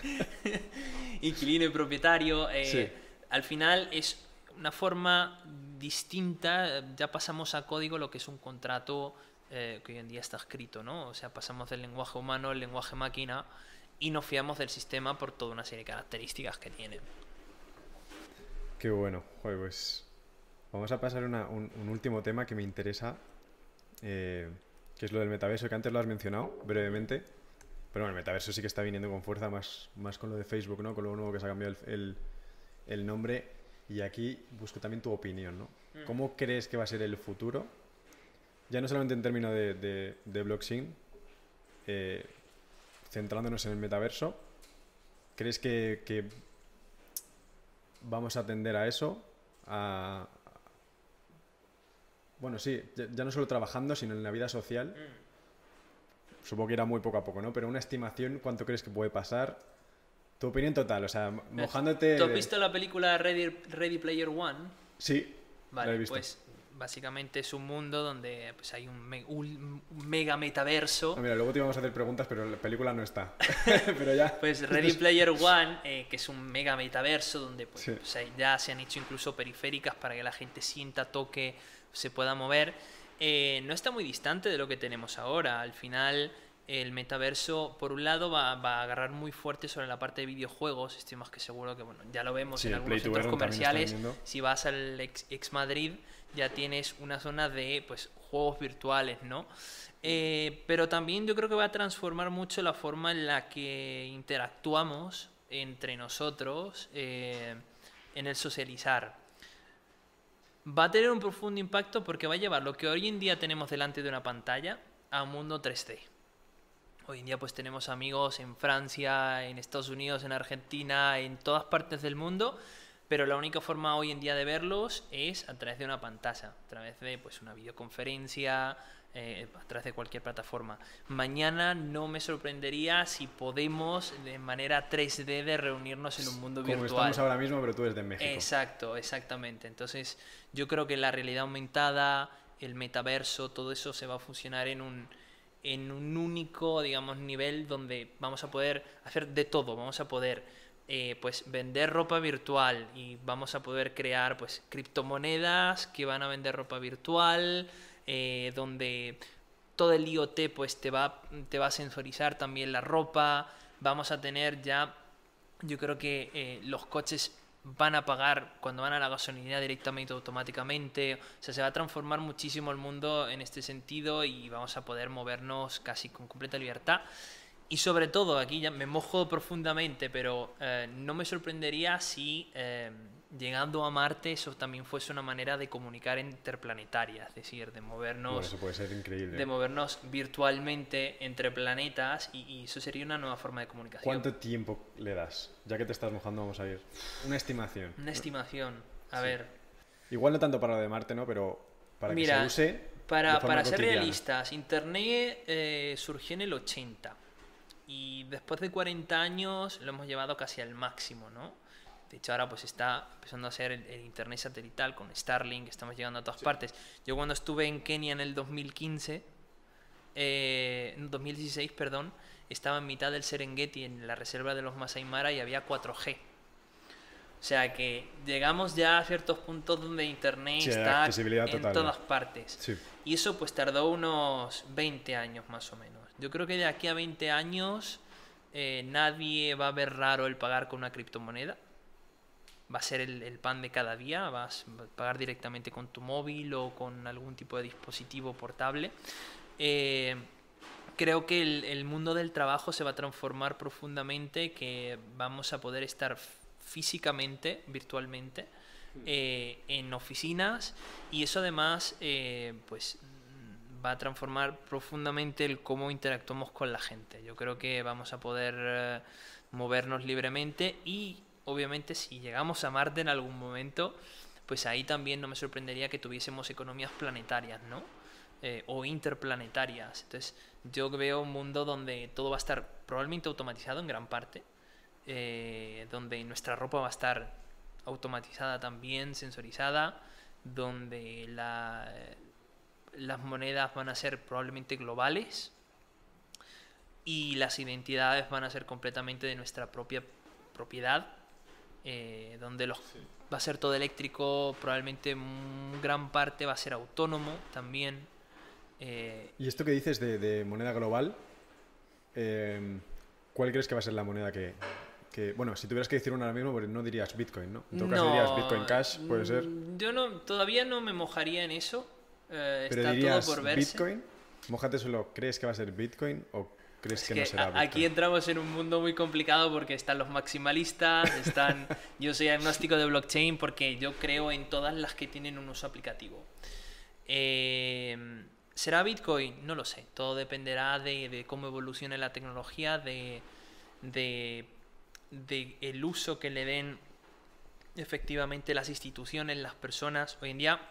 S2: Inquilino y propietario.
S1: Sí.
S2: Al final es una forma distinta, ya pasamos a código lo que es un contrato que hoy en día está escrito, ¿no? O sea, pasamos del lenguaje humano al lenguaje máquina y nos fiamos del sistema por toda una serie de características que tiene.
S1: Qué bueno. Joder, pues vamos a pasar a un último tema que me interesa, que es lo del metaverso, que antes lo has mencionado brevemente. Pero bueno, el metaverso sí que está viniendo con fuerza, más con lo de Facebook, ¿no? Con lo nuevo que se ha cambiado el nombre. Y aquí busco también tu opinión, ¿no? ¿Cómo crees que va a ser el futuro? Ya no solamente en términos de blockchain, centrándonos en el metaverso, ¿crees que vamos a tender a eso? Bueno, sí, ya no solo trabajando, sino en la vida social. Supongo que irá muy poco a poco, ¿no? Pero una estimación, ¿cuánto crees que puede pasar? Tu opinión total, o sea, mojándote...
S2: ¿Tú has visto la película Ready Player One?
S1: Sí,
S2: vale,
S1: la he visto.
S2: Pues básicamente es un mundo donde pues, hay un mega metaverso.
S1: Mira, luego te íbamos a hacer preguntas, pero la película no está. Pero ya.
S2: Pues Ready Player One, que es un mega metaverso donde pues,
S1: sí.
S2: O sea, ya se han hecho incluso periféricas para que la gente sienta, toque, se pueda mover. No está muy distante de lo que tenemos ahora. Al final, el metaverso, por un lado, va a agarrar muy fuerte sobre la parte de videojuegos. Estoy más que seguro que, bueno, ya lo vemos en algunos centros comerciales. Si vas al ex Madrid, ya tienes una zona de pues, juegos virtuales, ¿no? Pero también yo creo que va a transformar mucho la forma en la que interactuamos entre nosotros en el socializar. Va a tener un profundo impacto porque va a llevar lo que hoy en día tenemos delante de una pantalla a un mundo 3D. Hoy en día pues tenemos amigos en Francia, en Estados Unidos, en Argentina, en todas partes del mundo, pero la única forma hoy en día de verlos es a través de una pantalla, a través de pues, una videoconferencia, a través de cualquier plataforma. Mañana no me sorprendería si podemos de manera 3D de reunirnos en un mundo virtual.
S1: Como estamos ahora mismo, pero tú eres de México.
S2: Exacto, exactamente. Entonces yo creo que la realidad aumentada, el metaverso, todo eso se va a fusionar en un único, digamos, nivel donde vamos a poder hacer de todo. Vamos a poder pues vender ropa virtual y vamos a poder crear pues criptomonedas que van a vender ropa virtual, donde todo el IoT pues te va a sensorizar también la ropa. Vamos a tener ya, yo creo que los coches van a pagar cuando van a la gasolinera directamente automáticamente. O sea, se va a transformar muchísimo el mundo en este sentido y vamos a poder movernos casi con completa libertad. Y sobre todo, aquí ya me mojo profundamente, pero no me sorprendería si llegando a Marte, eso también fuese una manera de comunicar interplanetaria, es decir, de movernos,
S1: Bueno, eso puede ser increíble.
S2: de movernos virtualmente entre planetas y eso sería una nueva forma de comunicación.
S1: ¿Cuánto tiempo le das? Ya que te estás mojando, vamos a ir. Una estimación.
S2: Una estimación, a ver.
S1: Igual no tanto para lo de Marte, ¿no? Pero para que se use de
S2: para
S1: forma
S2: ser
S1: cotidiana.
S2: realistas, Internet surgió en el 80 y después de 40 años lo hemos llevado casi al máximo, ¿no? De hecho, ahora pues está empezando a hacer el internet satelital con Starlink, estamos llegando a todas partes. Yo cuando estuve en Kenia en el 2015, 2016, perdón, estaba en mitad del Serengeti, en la reserva de los Masai Mara, y había 4G. O sea que llegamos ya a ciertos puntos donde internet está en todas partes.
S1: Sí.
S2: Y eso pues tardó unos 20 años más o menos. Yo creo que de aquí a 20 años nadie va a ver raro el pagar con una criptomoneda. Va a ser el pan de cada día, vas a pagar directamente con tu móvil o con algún tipo de dispositivo portable. Creo que el mundo del trabajo se va a transformar profundamente, que vamos a poder estar físicamente, virtualmente, en oficinas, y eso además pues va a transformar profundamente el cómo interactuamos con la gente. Yo creo que vamos a poder movernos libremente y obviamente si llegamos a Marte en algún momento, pues ahí también no me sorprendería que tuviésemos economías planetarias, ¿no? O interplanetarias. Entonces yo veo un mundo donde todo va a estar probablemente automatizado en gran parte, donde nuestra ropa va a estar automatizada también, sensorizada, donde las monedas van a ser probablemente globales y las identidades van a ser completamente de nuestra propia propiedad, donde va a ser todo eléctrico, probablemente gran parte va a ser autónomo también.
S1: Y esto que dices de moneda global, ¿cuál crees que va a ser la moneda que... Bueno, si tuvieras que decir una ahora mismo, pues no dirías Bitcoin, ¿no? En todo caso dirías Bitcoin Cash, puede ser.
S2: Yo todavía no me mojaría en eso.
S1: Pero
S2: está
S1: dirías
S2: todo por verse.
S1: Bitcoin, mójate solo, ¿crees que va a ser Bitcoin o crees que no será Bitcoin?
S2: Aquí entramos en un mundo muy complicado porque están los maximalistas, yo soy agnóstico de blockchain porque yo creo en todas las que tienen un uso aplicativo. ¿Será Bitcoin? No lo sé. Todo dependerá de cómo evolucione la tecnología, de el uso que le den efectivamente las instituciones, las personas. Hoy en día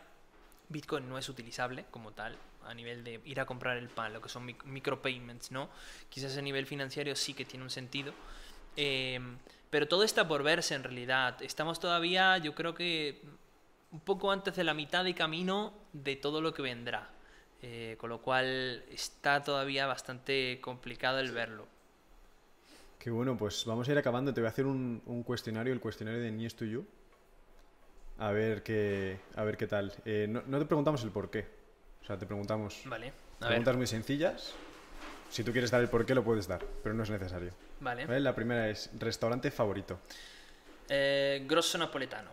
S2: Bitcoin no es utilizable como tal a nivel de ir a comprar el pan, lo que son micropayments, ¿no? Quizás a nivel financiero sí que tiene un sentido, pero todo está por verse en realidad. Estamos todavía, yo creo que un poco antes de la mitad de camino de todo lo que vendrá, con lo cual está todavía bastante complicado el verlo.
S1: Qué bueno, pues vamos a ir acabando. Te voy a hacer un cuestionario, el cuestionario de News to You. A ver qué tal. No te preguntamos el por qué. O sea, te preguntamos preguntas muy sencillas. Si tú quieres dar el por qué, lo puedes dar, pero no es necesario.
S2: Vale.
S1: La primera es, ¿restaurante favorito?
S2: Grosso Napoletano.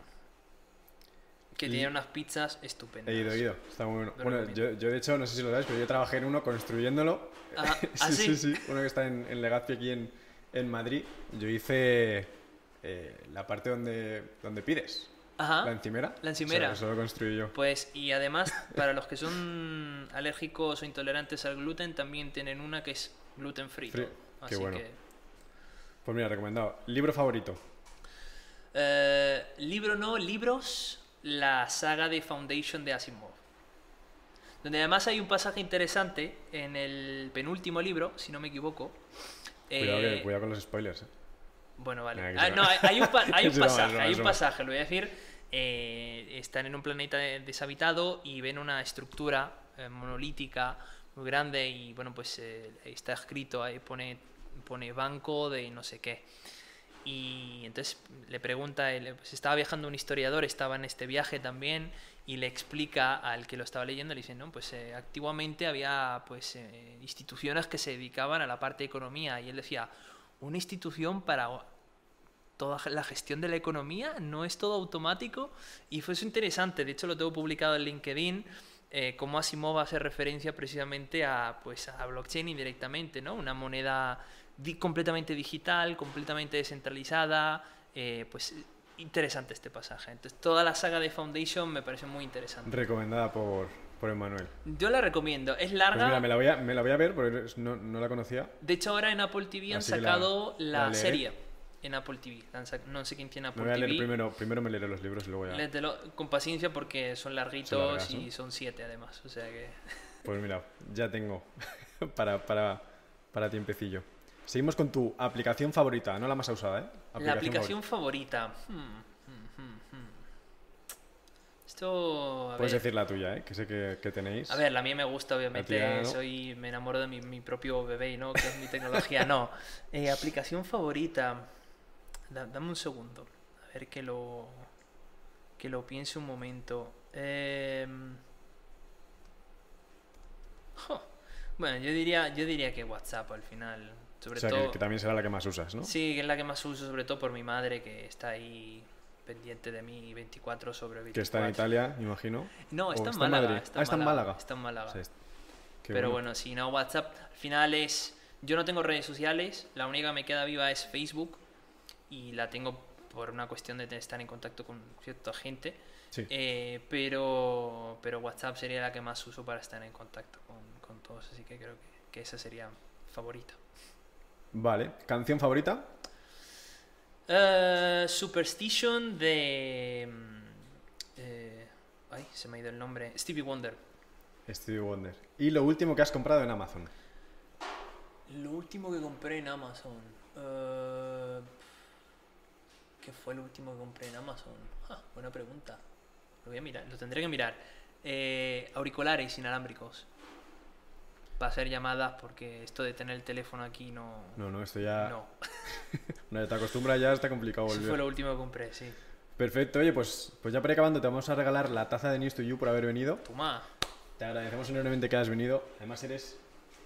S2: Que tiene unas pizzas estupendas.
S1: He ido. Está muy bueno. Bueno, yo de hecho, no sé si lo sabes, pero yo trabajé en uno construyéndolo. Sí. Uno que está en Legazpi aquí en Madrid. Yo hice la parte donde pides.
S2: Ajá.
S1: ¿La encimera?
S2: La encimera.
S1: Eso lo construí yo.
S2: Pues, y además, para los que son alérgicos o intolerantes al gluten, también tienen una que es gluten free.
S1: Qué bueno. Pues mira, recomendado. ¿Libro favorito?
S2: Libros. La saga de Foundation de Asimov. Donde además hay un pasaje interesante en el penúltimo libro, si no me equivoco.
S1: Cuidado con los spoilers.
S2: Bueno, vale.
S1: Nah,
S2: hay un pasaje, lo voy a decir. Están en un planeta deshabitado y ven una estructura monolítica muy grande y bueno, pues está escrito, ahí pone banco de no sé qué. Y entonces le pregunta, pues estaba viajando un historiador, estaba en este viaje también, y le explica al que lo estaba leyendo, le dice, no, pues antiguamente había pues instituciones que se dedicaban a la parte de economía, y él decía, una institución para toda la gestión de la economía, no es todo automático, y fue eso interesante. De hecho lo tengo publicado en LinkedIn, cómo Asimov hace referencia precisamente a blockchain indirectamente, ¿no? Una moneda completamente digital, completamente descentralizada, pues interesante este pasaje. Entonces, toda la saga de Foundation me parece muy interesante.
S1: Recomendada por Emmanuel.
S2: Yo la recomiendo. Es
S1: Pues
S2: larga.
S1: mira, me la voy a ver porque no la conocía.
S2: De hecho, ahora en Apple TV han
S1: Así que
S2: sacado la
S1: leeré.
S2: serie en Apple TV. No sé quién tiene
S1: Me
S2: Apple
S1: voy a leer
S2: TV.
S1: primero me leeré los libros y luego ya.
S2: Léetelo con paciencia porque son larguitos
S1: Son largas, ¿no?
S2: y son 7 además. O sea que...
S1: Pues mira, ya tengo para tiempecillo. Seguimos con tu aplicación favorita, no la más usada, ¿eh?
S2: La aplicación favorita. Esto... A
S1: Puedes
S2: ver.
S1: decir la tuya, ¿eh? Que sé que tenéis.
S2: A ver, la mía me gusta, obviamente.
S1: La tía, ¿no?
S2: Me enamoro de mi propio bebé, ¿no? Que es mi tecnología. No. Aplicación favorita. Dame un segundo. A ver que lo piense un momento. Bueno, yo diría que WhatsApp al final. Sobre
S1: O sea,
S2: todo.
S1: que también será la que más usas, ¿no?
S2: Sí, que es la que más uso, sobre todo por mi madre, que está ahí pendiente de mí 24 sobre 24.
S1: Que está en Italia, me imagino.
S2: No,
S1: ¿O
S2: está en
S1: en
S2: Málaga.
S1: Madrid? Está en Málaga.
S2: Está en Málaga.
S1: O sea, qué
S2: Pero bueno, si no, WhatsApp, al final es... Yo no tengo redes sociales, la única que me queda viva es Facebook y la tengo por una cuestión de estar en contacto con cierta gente.
S1: Sí.
S2: Pero WhatsApp sería la que más uso para estar en contacto con todos, así que creo que esa sería favorita.
S1: Vale. ¿Canción favorita?
S2: Superstition de... ay, se me ha ido el nombre. Stevie Wonder.
S1: Stevie Wonder. ¿Y lo último que has comprado en Amazon?
S2: Lo último que compré en Amazon. ¿Qué fue lo último que compré en Amazon? Buena pregunta. Lo voy a mirar, lo tendré que mirar. Auriculares inalámbricos. Para hacer llamadas, porque esto de tener el teléfono aquí no.
S1: No, esto ya.
S2: No.
S1: Una vez te acostumbras ya está complicado
S2: Eso
S1: volver.
S2: fue lo último que compré, sí.
S1: Perfecto, oye, pues ya para ir acabando te vamos a regalar la taza de News to You por haber venido.
S2: Toma.
S1: Te agradecemos enormemente que hayas venido. Además eres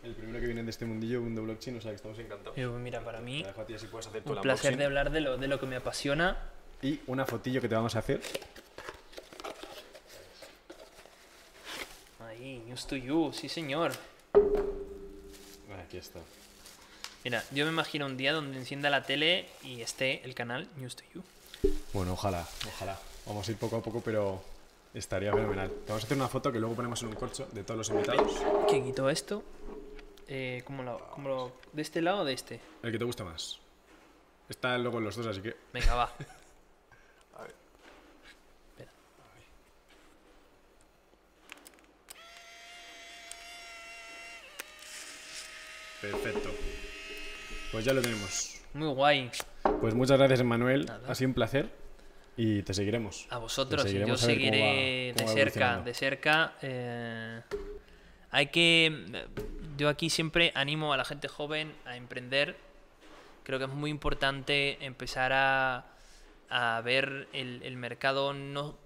S1: el primero que viene de este mundillo, mundo blockchain, o sea que estamos encantados.
S2: Mira, para mí,
S1: Te dejo a ti así puedes hacer tu
S2: un placer
S1: unboxing.
S2: de hablar de lo que me apasiona.
S1: Y una fotillo que te vamos a hacer.
S2: Ahí, News to You, sí señor.
S1: Aquí está.
S2: Mira, yo me imagino un día donde encienda la tele y esté el canal News to You.
S1: Bueno, ojalá. Vamos a ir poco a poco, pero estaría fenomenal. Te vamos a hacer una foto que luego ponemos en un corcho de todos los invitados.
S2: ¿Quién quitó esto? ¿De este lado o de este?
S1: El que te gusta más. Está luego en los dos, así que...
S2: Venga, va.
S1: A ver.
S2: Espera.
S1: Perfecto. Pues ya lo tenemos.
S2: Muy guay.
S1: Pues muchas gracias, Emmanuel.
S2: Nada.
S1: Ha sido un placer. Y te seguiremos.
S2: A vosotros,
S1: Te
S2: y yo
S1: seguiremos a ver
S2: seguiré
S1: cómo va
S2: de
S1: evolucionando.
S2: cerca. Hay que... Yo aquí siempre animo a la gente joven a emprender. Creo que es muy importante empezar a ver el mercado no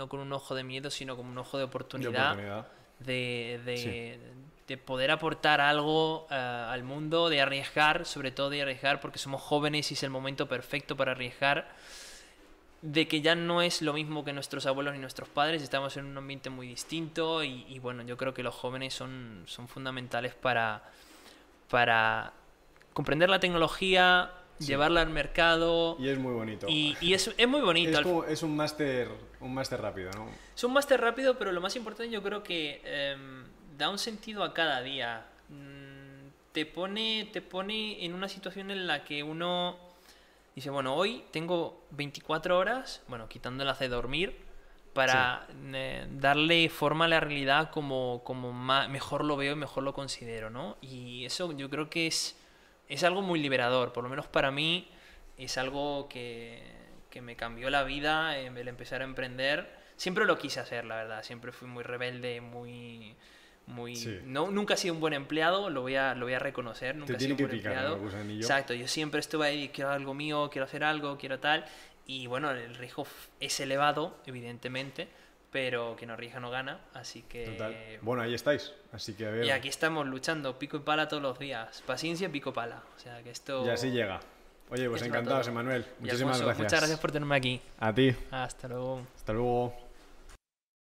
S2: con un ojo de miedo, sino como un ojo de oportunidad. De poder aportar algo al mundo, de arriesgar, sobre todo de arriesgar, porque somos jóvenes y es el momento perfecto para arriesgar. De que ya no es lo mismo que nuestros abuelos ni nuestros padres, estamos en un ambiente muy distinto y bueno, yo creo que los jóvenes son fundamentales para comprender la tecnología, llevarla al mercado.
S1: Y es muy bonito.
S2: Y es muy bonito.
S1: Es un máster rápido, ¿no?
S2: Es un máster rápido, pero lo más importante yo creo que da un sentido a cada día. Te pone en una situación en la que uno dice, bueno, hoy tengo 24 horas, bueno, quitándolas de dormir, para darle forma a la realidad como mejor lo veo y mejor lo considero, ¿no? Y eso yo creo que es algo muy liberador, por lo menos para mí es algo que me cambió la vida, el empezar a emprender. Siempre lo quise hacer, la verdad, siempre fui muy rebelde, muy
S1: Sí.
S2: nunca he sido un buen empleado, lo voy a reconocer, nunca
S1: Te
S2: he sido
S1: tiene
S2: un
S1: que
S2: buen
S1: picar,
S2: empleado.
S1: ¿no? Gusanillo.
S2: Exacto, yo siempre estuve ahí, quiero algo mío, quiero hacer algo, quiero tal, y bueno, el riesgo es elevado, evidentemente, pero que no arriesga no gana, así que...
S1: Total. Bueno, ahí estáis, así que a ver...
S2: Y aquí estamos luchando, pico y pala todos los días, paciencia, pico y pala, o sea que esto...
S1: Y así llega. Oye, pues
S2: Eso
S1: encantados,
S2: todo.
S1: Emmanuel.
S2: Y
S1: Muchísimas
S2: Alfonso,
S1: gracias.
S2: muchas gracias por tenerme aquí.
S1: A ti.
S2: Hasta luego.
S1: Hasta luego.